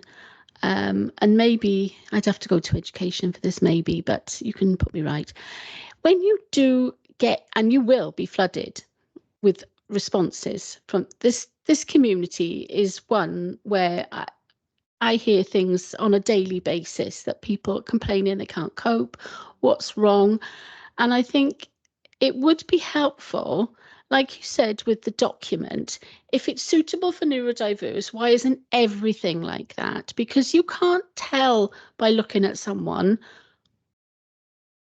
and maybe I'd have to go to education for this, maybe, but you can put me right. When you do get, and you will be flooded with responses from this community, is one where I hear things on a daily basis that people complaining they can't cope, what's wrong. And I think it would be helpful, like you said, with the document, if it's suitable for neurodiverse, why isn't everything like that? Because you can't tell by looking at someone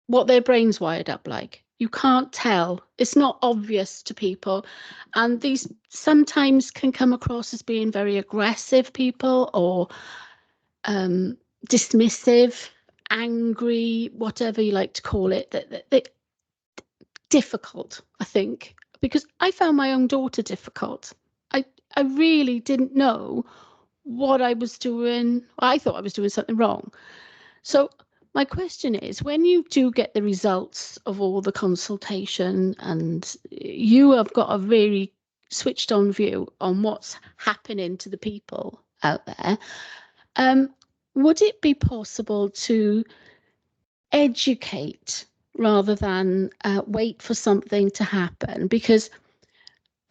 what their brain's wired up like. You can't tell. It's not obvious to people. And these sometimes can come across as being very aggressive people or dismissive, angry, whatever you like to call it. That difficult, I think, because I found my own daughter difficult. I really didn't know what I was doing. I thought I was doing something wrong. So my question is, when you do get the results of all the consultation and you have got a very switched on view on what's happening to the people out there, would it be possible to educate rather than wait for something to happen? Because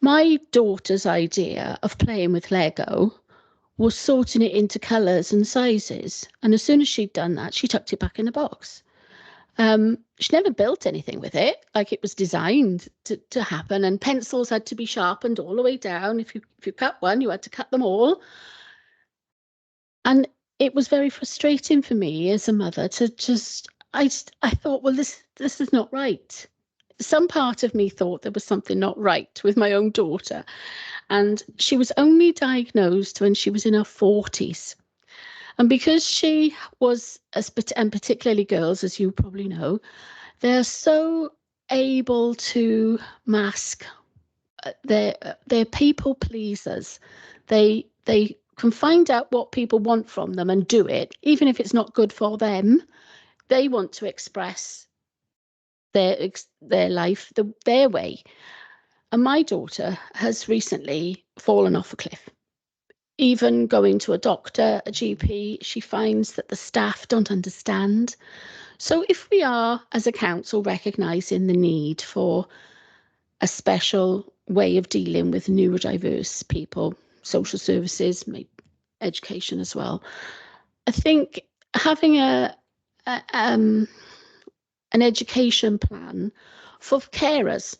my daughter's idea of playing with Lego was sorting it into colours and sizes. And as soon as she'd done that, she tucked it back in the box. She never built anything with it, like it was designed to happen. And pencils had to be sharpened all the way down. If you cut one, you had to cut them all. And it was very frustrating for me as a mother to just, I thought, well, this is not right. Some part of me thought there was something not right with my own daughter. And she was only diagnosed when she was in her 40s. And because she was, and particularly girls, as you probably know, they're so able to mask. They're people pleasers. They can find out what people want from them and do it, even if it's not good for them. They want to express their life their way. And my daughter has recently fallen off a cliff. Even going to a doctor, a GP, she finds that the staff don't understand. So if we are, as a council, recognising the need for a special way of dealing with neurodiverse people, social services, maybe education as well, I think having an education plan for carers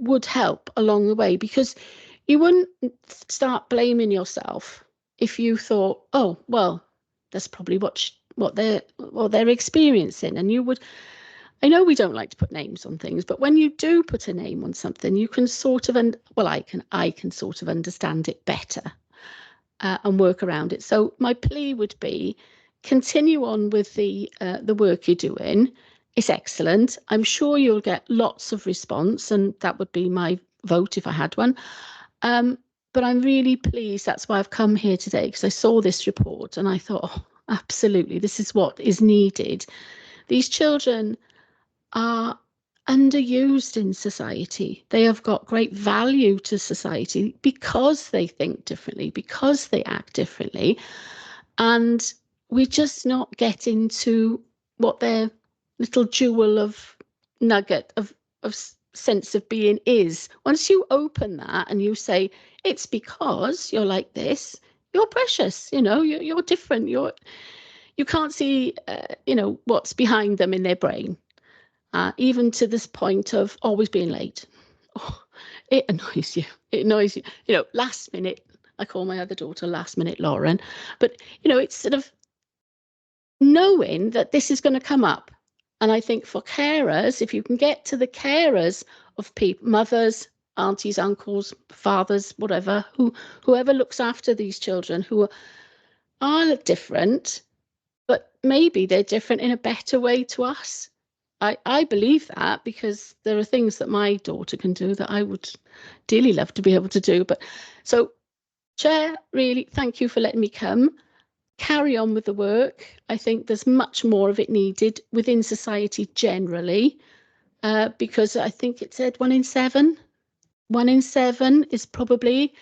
would help along the way, because you wouldn't start blaming yourself if you thought, oh, well, that's probably what they're experiencing. And you would, I know we don't like to put names on things, but when you do put a name on something, you can sort of, I can sort of understand it better and work around it. So my plea would be, continue on with the work you're doing. It's excellent. I'm sure you'll get lots of response, and that would be my vote if I had one. But I'm really pleased. That's why I've come here today, because I saw this report and I thought, oh, absolutely, this is what is needed. These children are underused in society. They have got great value to society because they think differently, because they act differently. And we're just not getting to what their little jewel of nugget of sense of being is. Once you open that and you say, it's because you're like this, you're precious, you're different, you can't see what's behind them in their brain, even to this point of always being late. Oh, it annoys you. Last minute, I call my other daughter last minute Lauren, but it's sort of knowing that this is going to come up. And I think for carers, if you can get to the carers of people, mothers, aunties, uncles, fathers, whatever, whoever looks after these children who are different, but maybe they're different in a better way to us. I believe that, because there are things that my daughter can do that I would dearly love to be able to do. But so, Chair, really, thank you for letting me come. Carry on with the work. I think there's much more of it needed within society generally, because I think it said 1 in 7. 1 in 7 is probably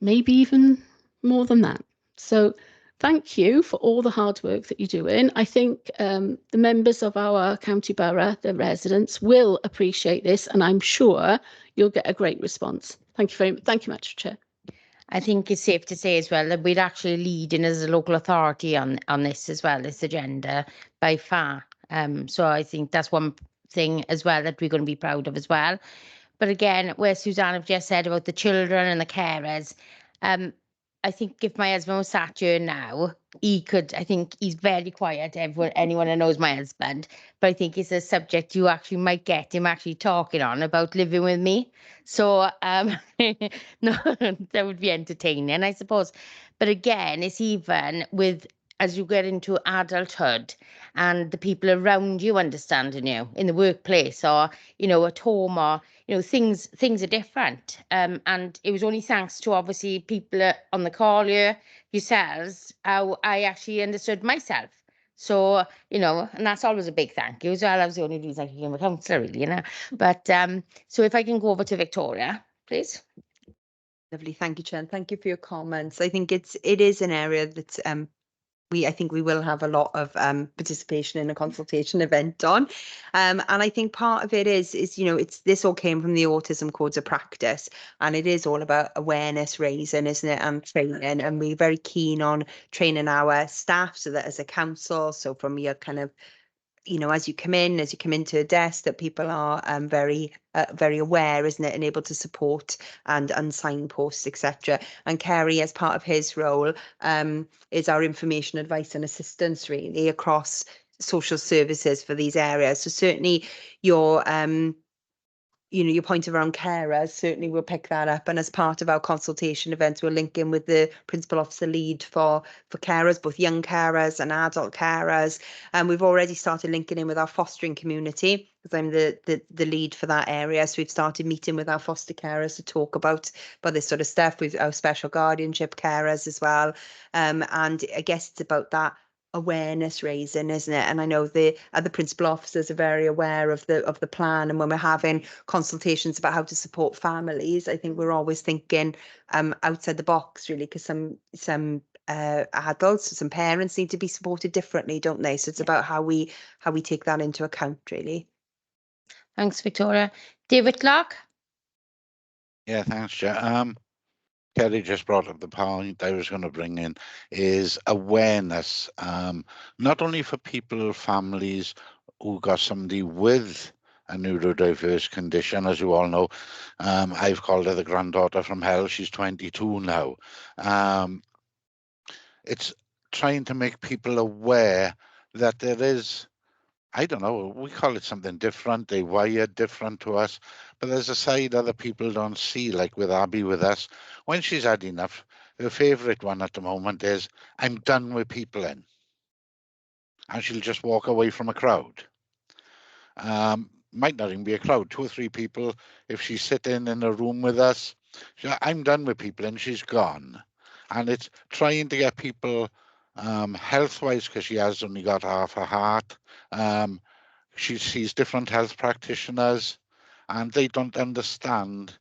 maybe even more than that. So thank you for all the hard work that you're doing. I think the members of our county borough, the residents, will appreciate this, and I'm sure you'll get a great response. Thank you very much. Thank you much, Chair. I think it's safe to say as well that we're actually leading as a local authority on this as well, this agenda by far. So I think that's one thing as well that we're going to be proud of as well. But again, where Suzanne have just said about the children and the carers, I think if my husband was sat here now, he could, I think he's very quiet, anyone that knows my husband, but I think it's a subject you actually might get him actually talking on about living with me. So no, that would be entertaining, I suppose. But again, it's even with, as you get into adulthood and the people around you understanding you in the workplace or, you know, at home, or, you know, things are different. And it was only thanks to obviously people on the call here, yourselves, how I actually understood myself. So, you know, and that's always a big thank you as well. That was the only reason I became a counsellor, really, you know. But so if I can go over to Victoria, please. Lovely, thank you, Chair, and thank you for your comments. I think it is an area that I think we will have a lot of participation in a consultation event on. And I think part of it is, you know, this all came from the Autism Codes of Practice, and it is all about awareness raising, isn't it, and training. And we're very keen on training our staff so that as a council, so from your kind of, you know, as you come into a desk, that people are very aware, isn't it, and able to support and signposts, etc. And Kerry, as part of his role, is our information, advice and assistance really across social services for these areas. So certainly your you know, your point around carers, certainly we'll pick that up. And as part of our consultation events, we'll link in with the principal officer lead for carers, both young carers and adult carers. And we've already started linking in with our fostering community, because I'm the lead for that area. So we've started meeting with our foster carers to talk about this sort of stuff. We've our special guardianship carers as well. And I guess it's about that awareness raising, isn't it? And I know the other principal officers are very aware of the plan, and when we're having consultations about how to support families, I think we're always thinking outside the box really, because some adults, some parents need to be supported differently, don't they? So it's about how we take that into account really. Thanks, Victoria. David Clark. Yeah, thanks, Chair. Kerry just brought up the point I was going to bring in is awareness, not only for people, families who got somebody with a neurodiverse condition, as you all know. I've called her the granddaughter from hell. She's 22 now. It's trying to make people aware that there is, I don't know, we call it something different. They wire different to us, but there's a side other people don't see, like with Abby with us. When she's had enough, her favourite one at the moment is, I'm done with people in. And she'll just walk away from a crowd. Might not even be a crowd, 2 or 3 people. If she's sitting in a room with us, I'm done with people and she's gone. And it's trying to get people health-wise, because she has only got half a heart. She sees different health practitioners and they don't understand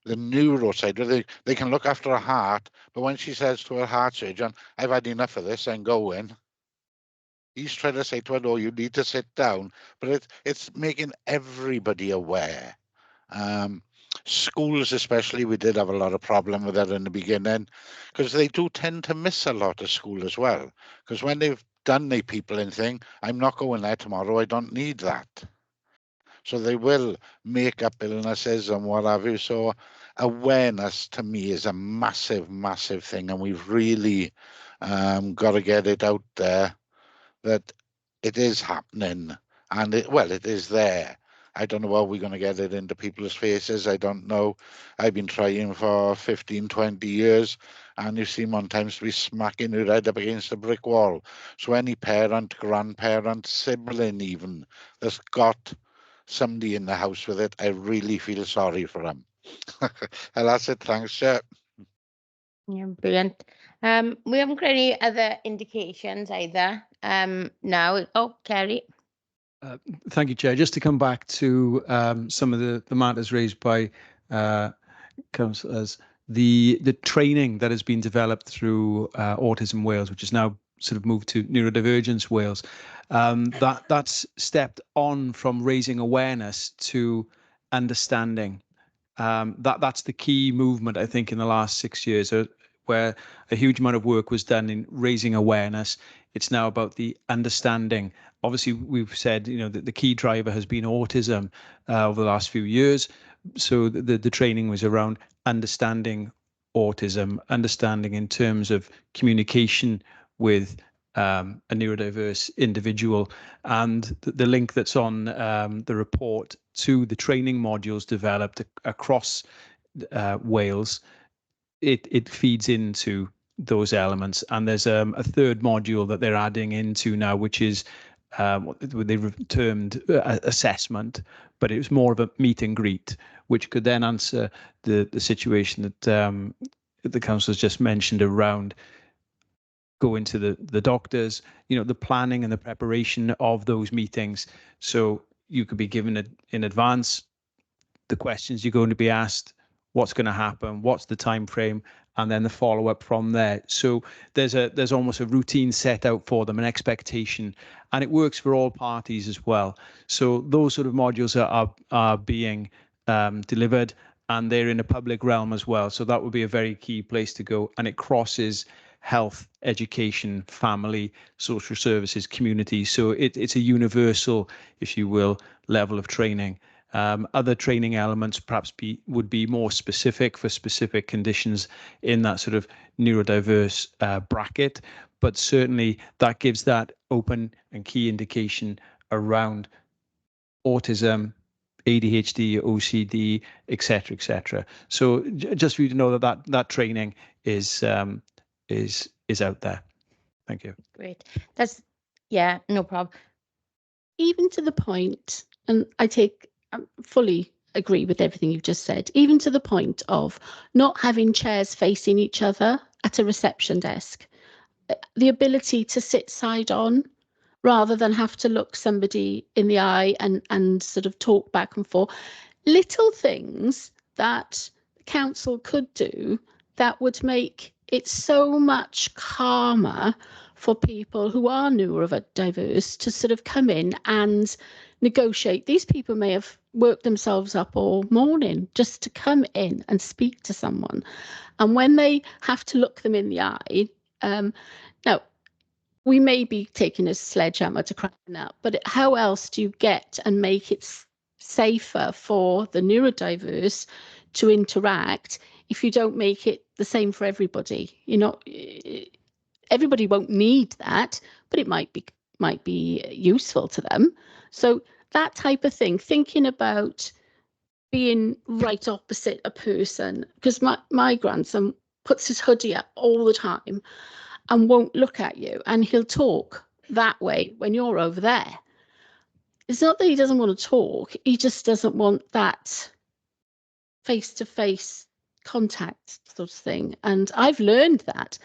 the neuro side. They can look after her heart, but when she says to her heart surgeon, I've had enough of this, I'm going, he's trying to say to her, no, you need to sit down. But it's making everybody aware. Schools especially, we did have a lot of problem with that in the beginning, because they do tend to miss a lot of school as well. Because when they've done the people in thing, I'm not going there tomorrow, I don't need that. So they will make up illnesses and what have you. So awareness to me is a massive, massive thing. And we've really got to get it out there that it is happening, and it is there. I don't know how we're going to get it into people's faces. I don't know. I've been trying for 15, 20 years, and you seem on times to be smacking your head up against a brick wall. So any parent, grandparent, sibling even, that's got somebody in the house with it, I really feel sorry for them. And that's it. Thanks, Chair. Yeah, brilliant. We haven't got any other indications either. Now, oh, Kerry. Thank you, Chair. Just to come back to some of the matters raised by councillors, the training that has been developed through Autism Wales, which is now sort of moved to Neurodivergence Wales, that's stepped on from raising awareness to understanding. That's the key movement, I think, in the last 6 years, where a huge amount of work was done in raising awareness. It's now about the understanding. Obviously, we've said, you know, that the key driver has been autism over the last few years. So the training was around understanding autism, understanding in terms of communication with a neurodiverse individual, and the link that's on the report to the training modules developed across Wales, it feeds into those elements. And there's a third module that they're adding into now, which is what they've termed assessment, but it was more of a meet and greet, which could then answer the situation that the council has just mentioned around going to the doctors, the planning and the preparation of those meetings. So you could be given it in advance, the questions you're going to be asked, what's going to happen, what's the time frame, and then the follow-up from there. So there's almost a routine set out for them, an expectation, and it works for all parties as well. So those sort of modules are being delivered, and they're in a public realm as well. So that would be a very key place to go, and it crosses health, education, family, social services, community. So it's a universal, if you will, level of training. Other training elements perhaps would be more specific for specific conditions in that sort of neurodiverse bracket, but certainly that gives that open and key indication around autism, ADHD, OCD, etc., etc. So just for you to know that training is out there. Thank you. Great. No problem. Even to the point, and I fully agree with everything you've just said, even to the point of not having chairs facing each other at a reception desk, the ability to sit side on rather than have to look somebody in the eye and sort of talk back and forth. Little things that the council could do that would make it so much calmer for people who are neurodiverse to sort of come in and negotiate. These people may have worked themselves up all morning just to come in and speak to someone. And when they have to look them in the eye, now, we may be taking a sledgehammer to crack them up, but how else do you get and make it safer for the neurodiverse to interact if you don't make it the same for everybody? Everybody won't need that, but it might be useful to them. So that type of thing, thinking about being right opposite a person, because my grandson puts his hoodie up all the time and won't look at you, and he'll talk that way when you're over there. It's not that he doesn't want to talk, he just doesn't want that face-to-face contact sort of thing. And I've learned that,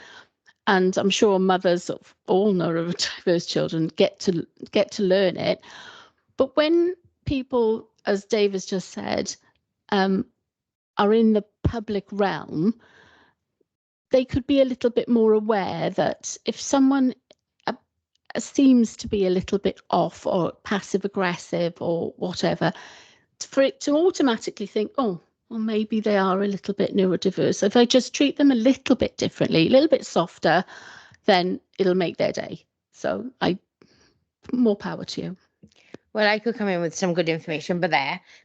and I'm sure mothers of all neurodiverse children get to learn it. But when people, as Dave has just said, are in the public realm, they could be a little bit more aware that if someone seems to be a little bit off or passive aggressive or whatever, for it to automatically think, oh, well, maybe they are a little bit neurodiverse. If I just treat them a little bit differently, a little bit softer, then it'll make their day. So more power to you. Well, I could come in with some good information, but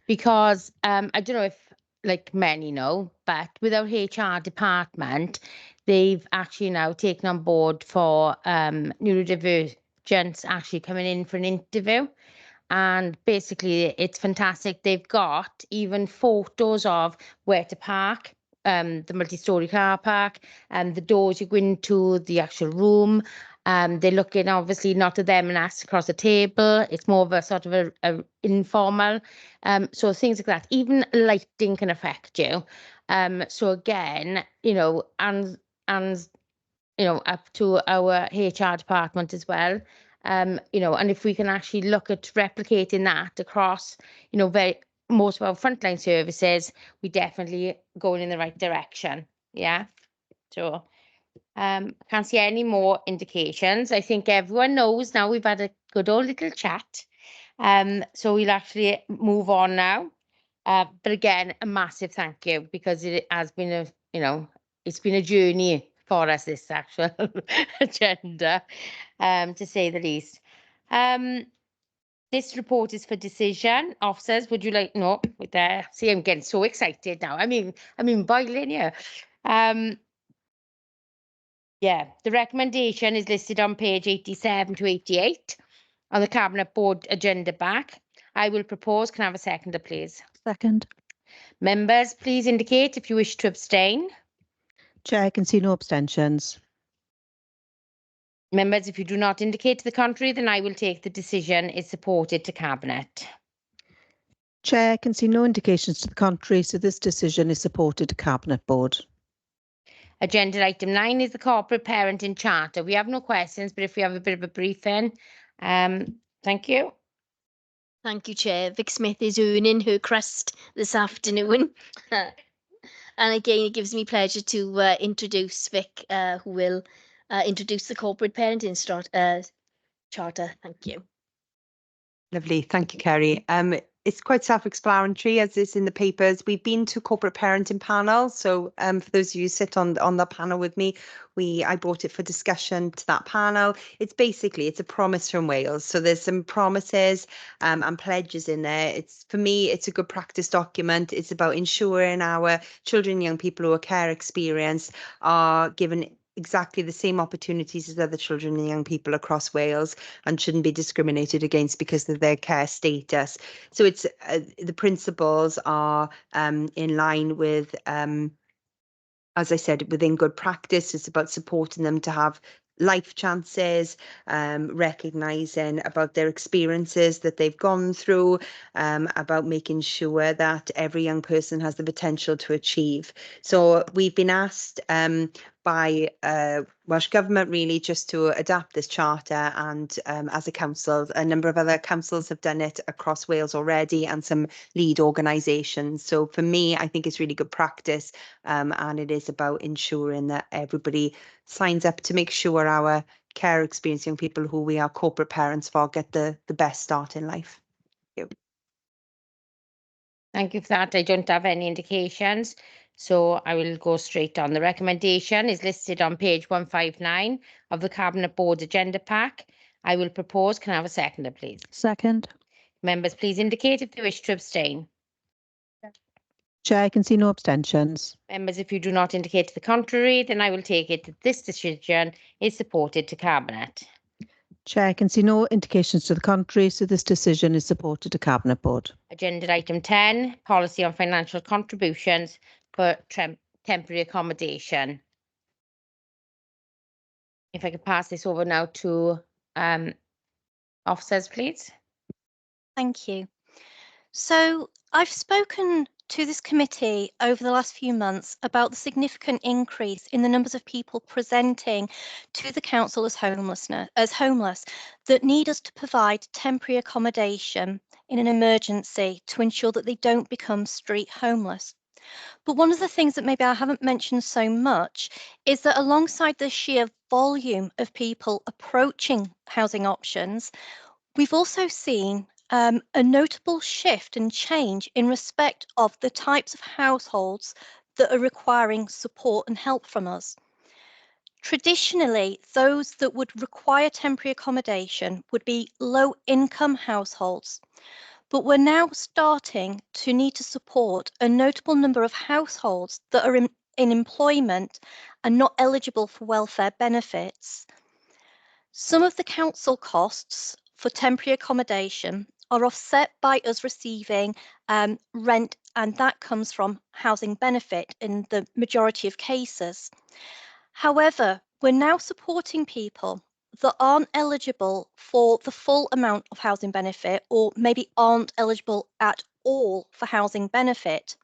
because I don't know if like many know, but with our HR department, they've actually now taken on board for neurodivergents actually coming in for an interview. And basically, it's fantastic. They've got even photos of where to park, the multi-story car park, and the doors you go into, the actual room. They're looking obviously not at them and us across the table. It's more of a sort of a informal. So things like that. Even lighting can affect you. So again, and up to our HR department as well. And if we can actually look at replicating that across, most of our frontline services, we definitely going in the right direction. Yeah. So I can't see any more indications. I think everyone knows now we've had a good old little chat. So we'll actually move on now. But again, a massive thank you, because it has been it's been a journey for us, this actual agenda, to say the least. This report is for decision. Officers, would you like? No, with there. See, I'm getting so excited now. I mean, boiling here. Yeah, the recommendation is listed on page 87 to 88 on the Cabinet Board agenda back. I will propose. Can I have a seconder, please? Second. Members, please indicate if you wish to abstain. Chair, I can see no abstentions. Members, if you do not indicate to the contrary, then I will take the decision is supported to Cabinet. Chair, I can see no indications to the contrary, so this decision is supported to Cabinet Board. Agenda item 9 is the corporate parenting charter. We have no questions, but if we have a bit of a briefing, thank you. Thank you, Chair. Vic Smith is earning her crest this afternoon. And again, it gives me pleasure to introduce Vic, who will introduce the corporate parenting charter. Thank you. Lovely. Thank you, Kerry. It's quite self-explanatory as is in the papers. We've been to corporate parenting panel. So for those of you who sit on the panel with me, I brought it for discussion to that panel. It's a promise from Wales. So there's some promises and pledges in there. For me, it's a good practice document. It's about ensuring our children and young people who are care experienced are given exactly the same opportunities as other children and young people across Wales and shouldn't be discriminated against because of their care status. So it's the principles are in line with, as I said, within good practice. It's about supporting them to have life chances, recognising about their experiences that they've gone through, about making sure that every young person has the potential to achieve. So we've been asked by Welsh Government really just to adapt this charter, and as a council, a number of other councils have done it across Wales already and some lead organisations. So for me, I think it's really good practice, and it is about ensuring that everybody signs up to make sure our care experience young people who we are corporate parents for get the best start in life. Thank you. Thank you for that. I don't have any indications, so I will go straight on. The recommendation is listed on page 159 of the Cabinet Board agenda pack. I will propose. Can I have a seconder, please? Second. Members, please indicate if they wish to abstain. Chair, I can see no abstentions. Members, if you do not indicate to the contrary, then I will take it that this decision is supported to Cabinet. Chair, I can see no indications to the contrary, so this decision is supported to Cabinet Board. Agenda item 10, policy on financial contributions for temporary accommodation. If I could pass this over now to officers, please. Thank you. So I've spoken to this committee over the last few months about the significant increase in the numbers of people presenting to the council as homeless that need us to provide temporary accommodation in an emergency to ensure that they don't become street homeless. But one of the things that maybe I haven't mentioned so much is that alongside the sheer volume of people approaching housing options, we've also seen a notable shift and change in respect of the types of households that are requiring support and help from us. Traditionally, those that would require temporary accommodation would be low-income households, but we're now starting to need to support a notable number of households that are in employment and not eligible for welfare benefits. Some of the council costs for temporary accommodation are offset by us receiving rent, and that comes from housing benefit in the majority of cases. However, we're now supporting people that aren't eligible for the full amount of housing benefit, or maybe aren't eligible at all for housing benefit.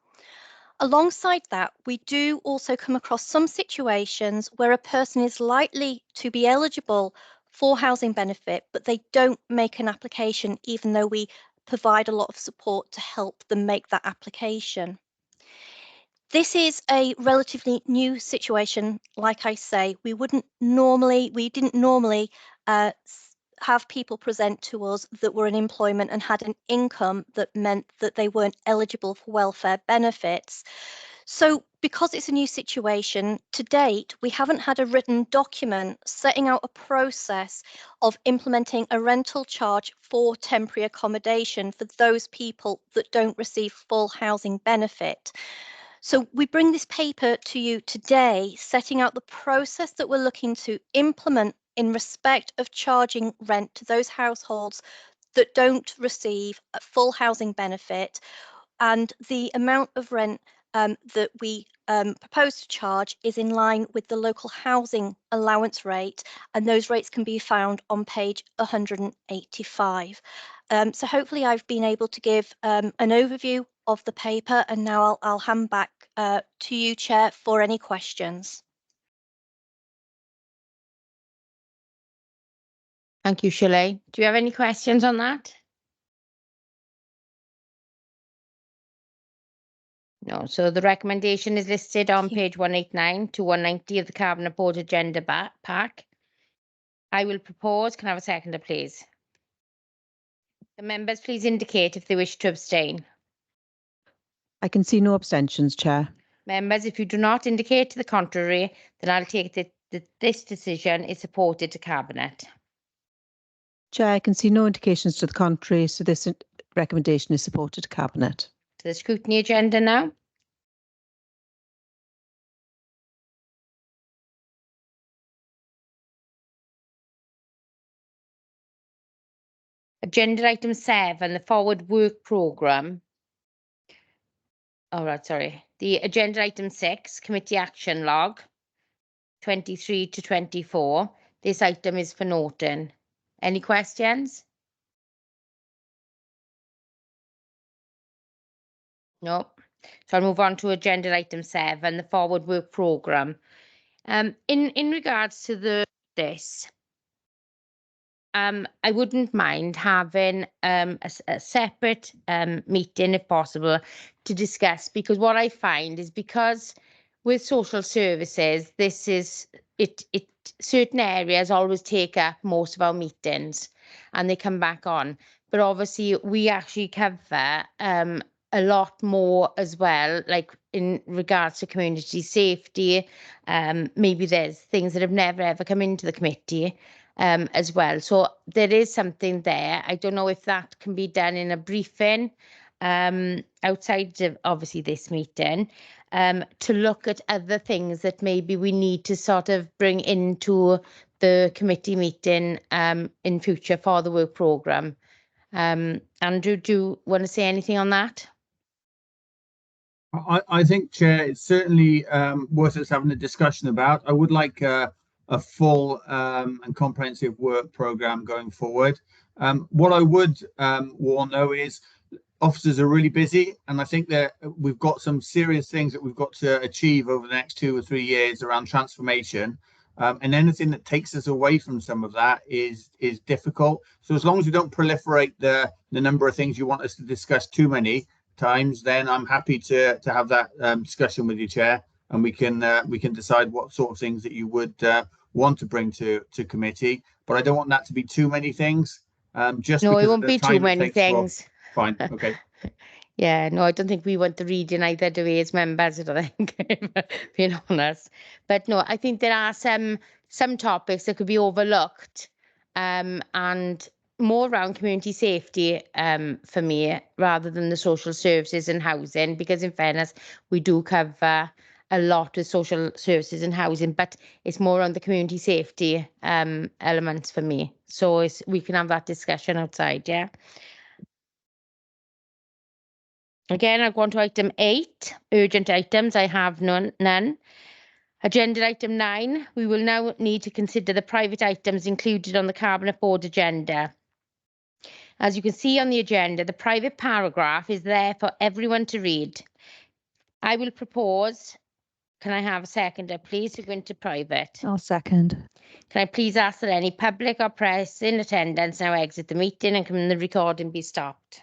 Alongside that, we do also come across some situations where a person is likely to be eligible for housing benefit, but they don't make an application, even though we provide a lot of support to help them make that application. This is a relatively new situation. Like I say, we didn't normally have people present to us that were in employment and had an income that meant that they weren't eligible for welfare benefits. So because it's a new situation, to date, we haven't had a written document setting out a process of implementing a rental charge for temporary accommodation for those people that don't receive full housing benefit. So we bring this paper to you today, setting out the process that we're looking to implement in respect of charging rent to those households that don't receive a full housing benefit, and the amount of rent that we propose to charge is in line with the local housing allowance rate, and those rates can be found on page 185. So hopefully I've been able to give an overview of the paper, and now I'll hand back to you, Chair, for any questions. Thank you, Shirley. Do you have any questions on that? No, so the recommendation is listed on page 189 to 190 of the Cabinet Board Agenda Pack. I will propose. Can I have a seconder, please? The members please indicate if they wish to abstain. I can see no abstentions, Chair. Members, if you do not indicate to the contrary, then I'll take that this decision is supported to Cabinet. Chair, I can see no indications to the contrary, so this recommendation is supported to Cabinet. To the scrutiny agenda now. Agenda item 7, the forward work programme. Oh, right, sorry. The agenda item 6, committee action log, 23 to 24. This item is for noting. Any questions? No. So I'll move on to agenda item 7, the forward work programme. In regards to this, I wouldn't mind having a separate meeting, if possible, to discuss, because what I find is, because with social services, this is it certain areas always take up most of our meetings and they come back on. But obviously we actually cover a lot more as well, like in regards to community safety. Maybe there's things that have never ever come into the committee as well. So there is something there. I don't know if that can be done in a briefing outside of obviously this meeting, to look at other things that maybe we need to sort of bring into the committee meeting in future for the work programme. Andrew, do you want to say anything on that? I think, Chair, it's certainly worth us having a discussion about. I would like a full and comprehensive work programme going forward. What I would warn, though, is officers are really busy, and I think that we've got some serious things that we've got to achieve over the next 2 or 3 years around transformation. And anything that takes us away from some of that is difficult. So as long as we don't proliferate the number of things you want us to discuss too many times, then I'm happy to have that discussion with you, Chair, and we can decide what sort of things that you would want to bring to committee. But I don't want that to be too many things. Just no, because it won't be too many things. Fine, okay. Yeah, no, I don't think we want the reading either, do we, as members, I don't think, being honest. But no, I think there are some topics that could be overlooked, and more around community safety for me, rather than the social services and housing, because in fairness, we do cover a lot with social services and housing, but it's more on the community safety elements for me. So we can have that discussion outside, yeah. Again, I'll go on to item 8, urgent items. I have none. Agenda item 9, we will now need to consider the private items included on the Cabinet Board agenda. As you can see on the agenda, the private paragraph is there for everyone to read. I will propose, can I have a seconder, please, to go into private? I'll second. Can I please ask that any public or press in attendance now exit the meeting, and can the recording be stopped?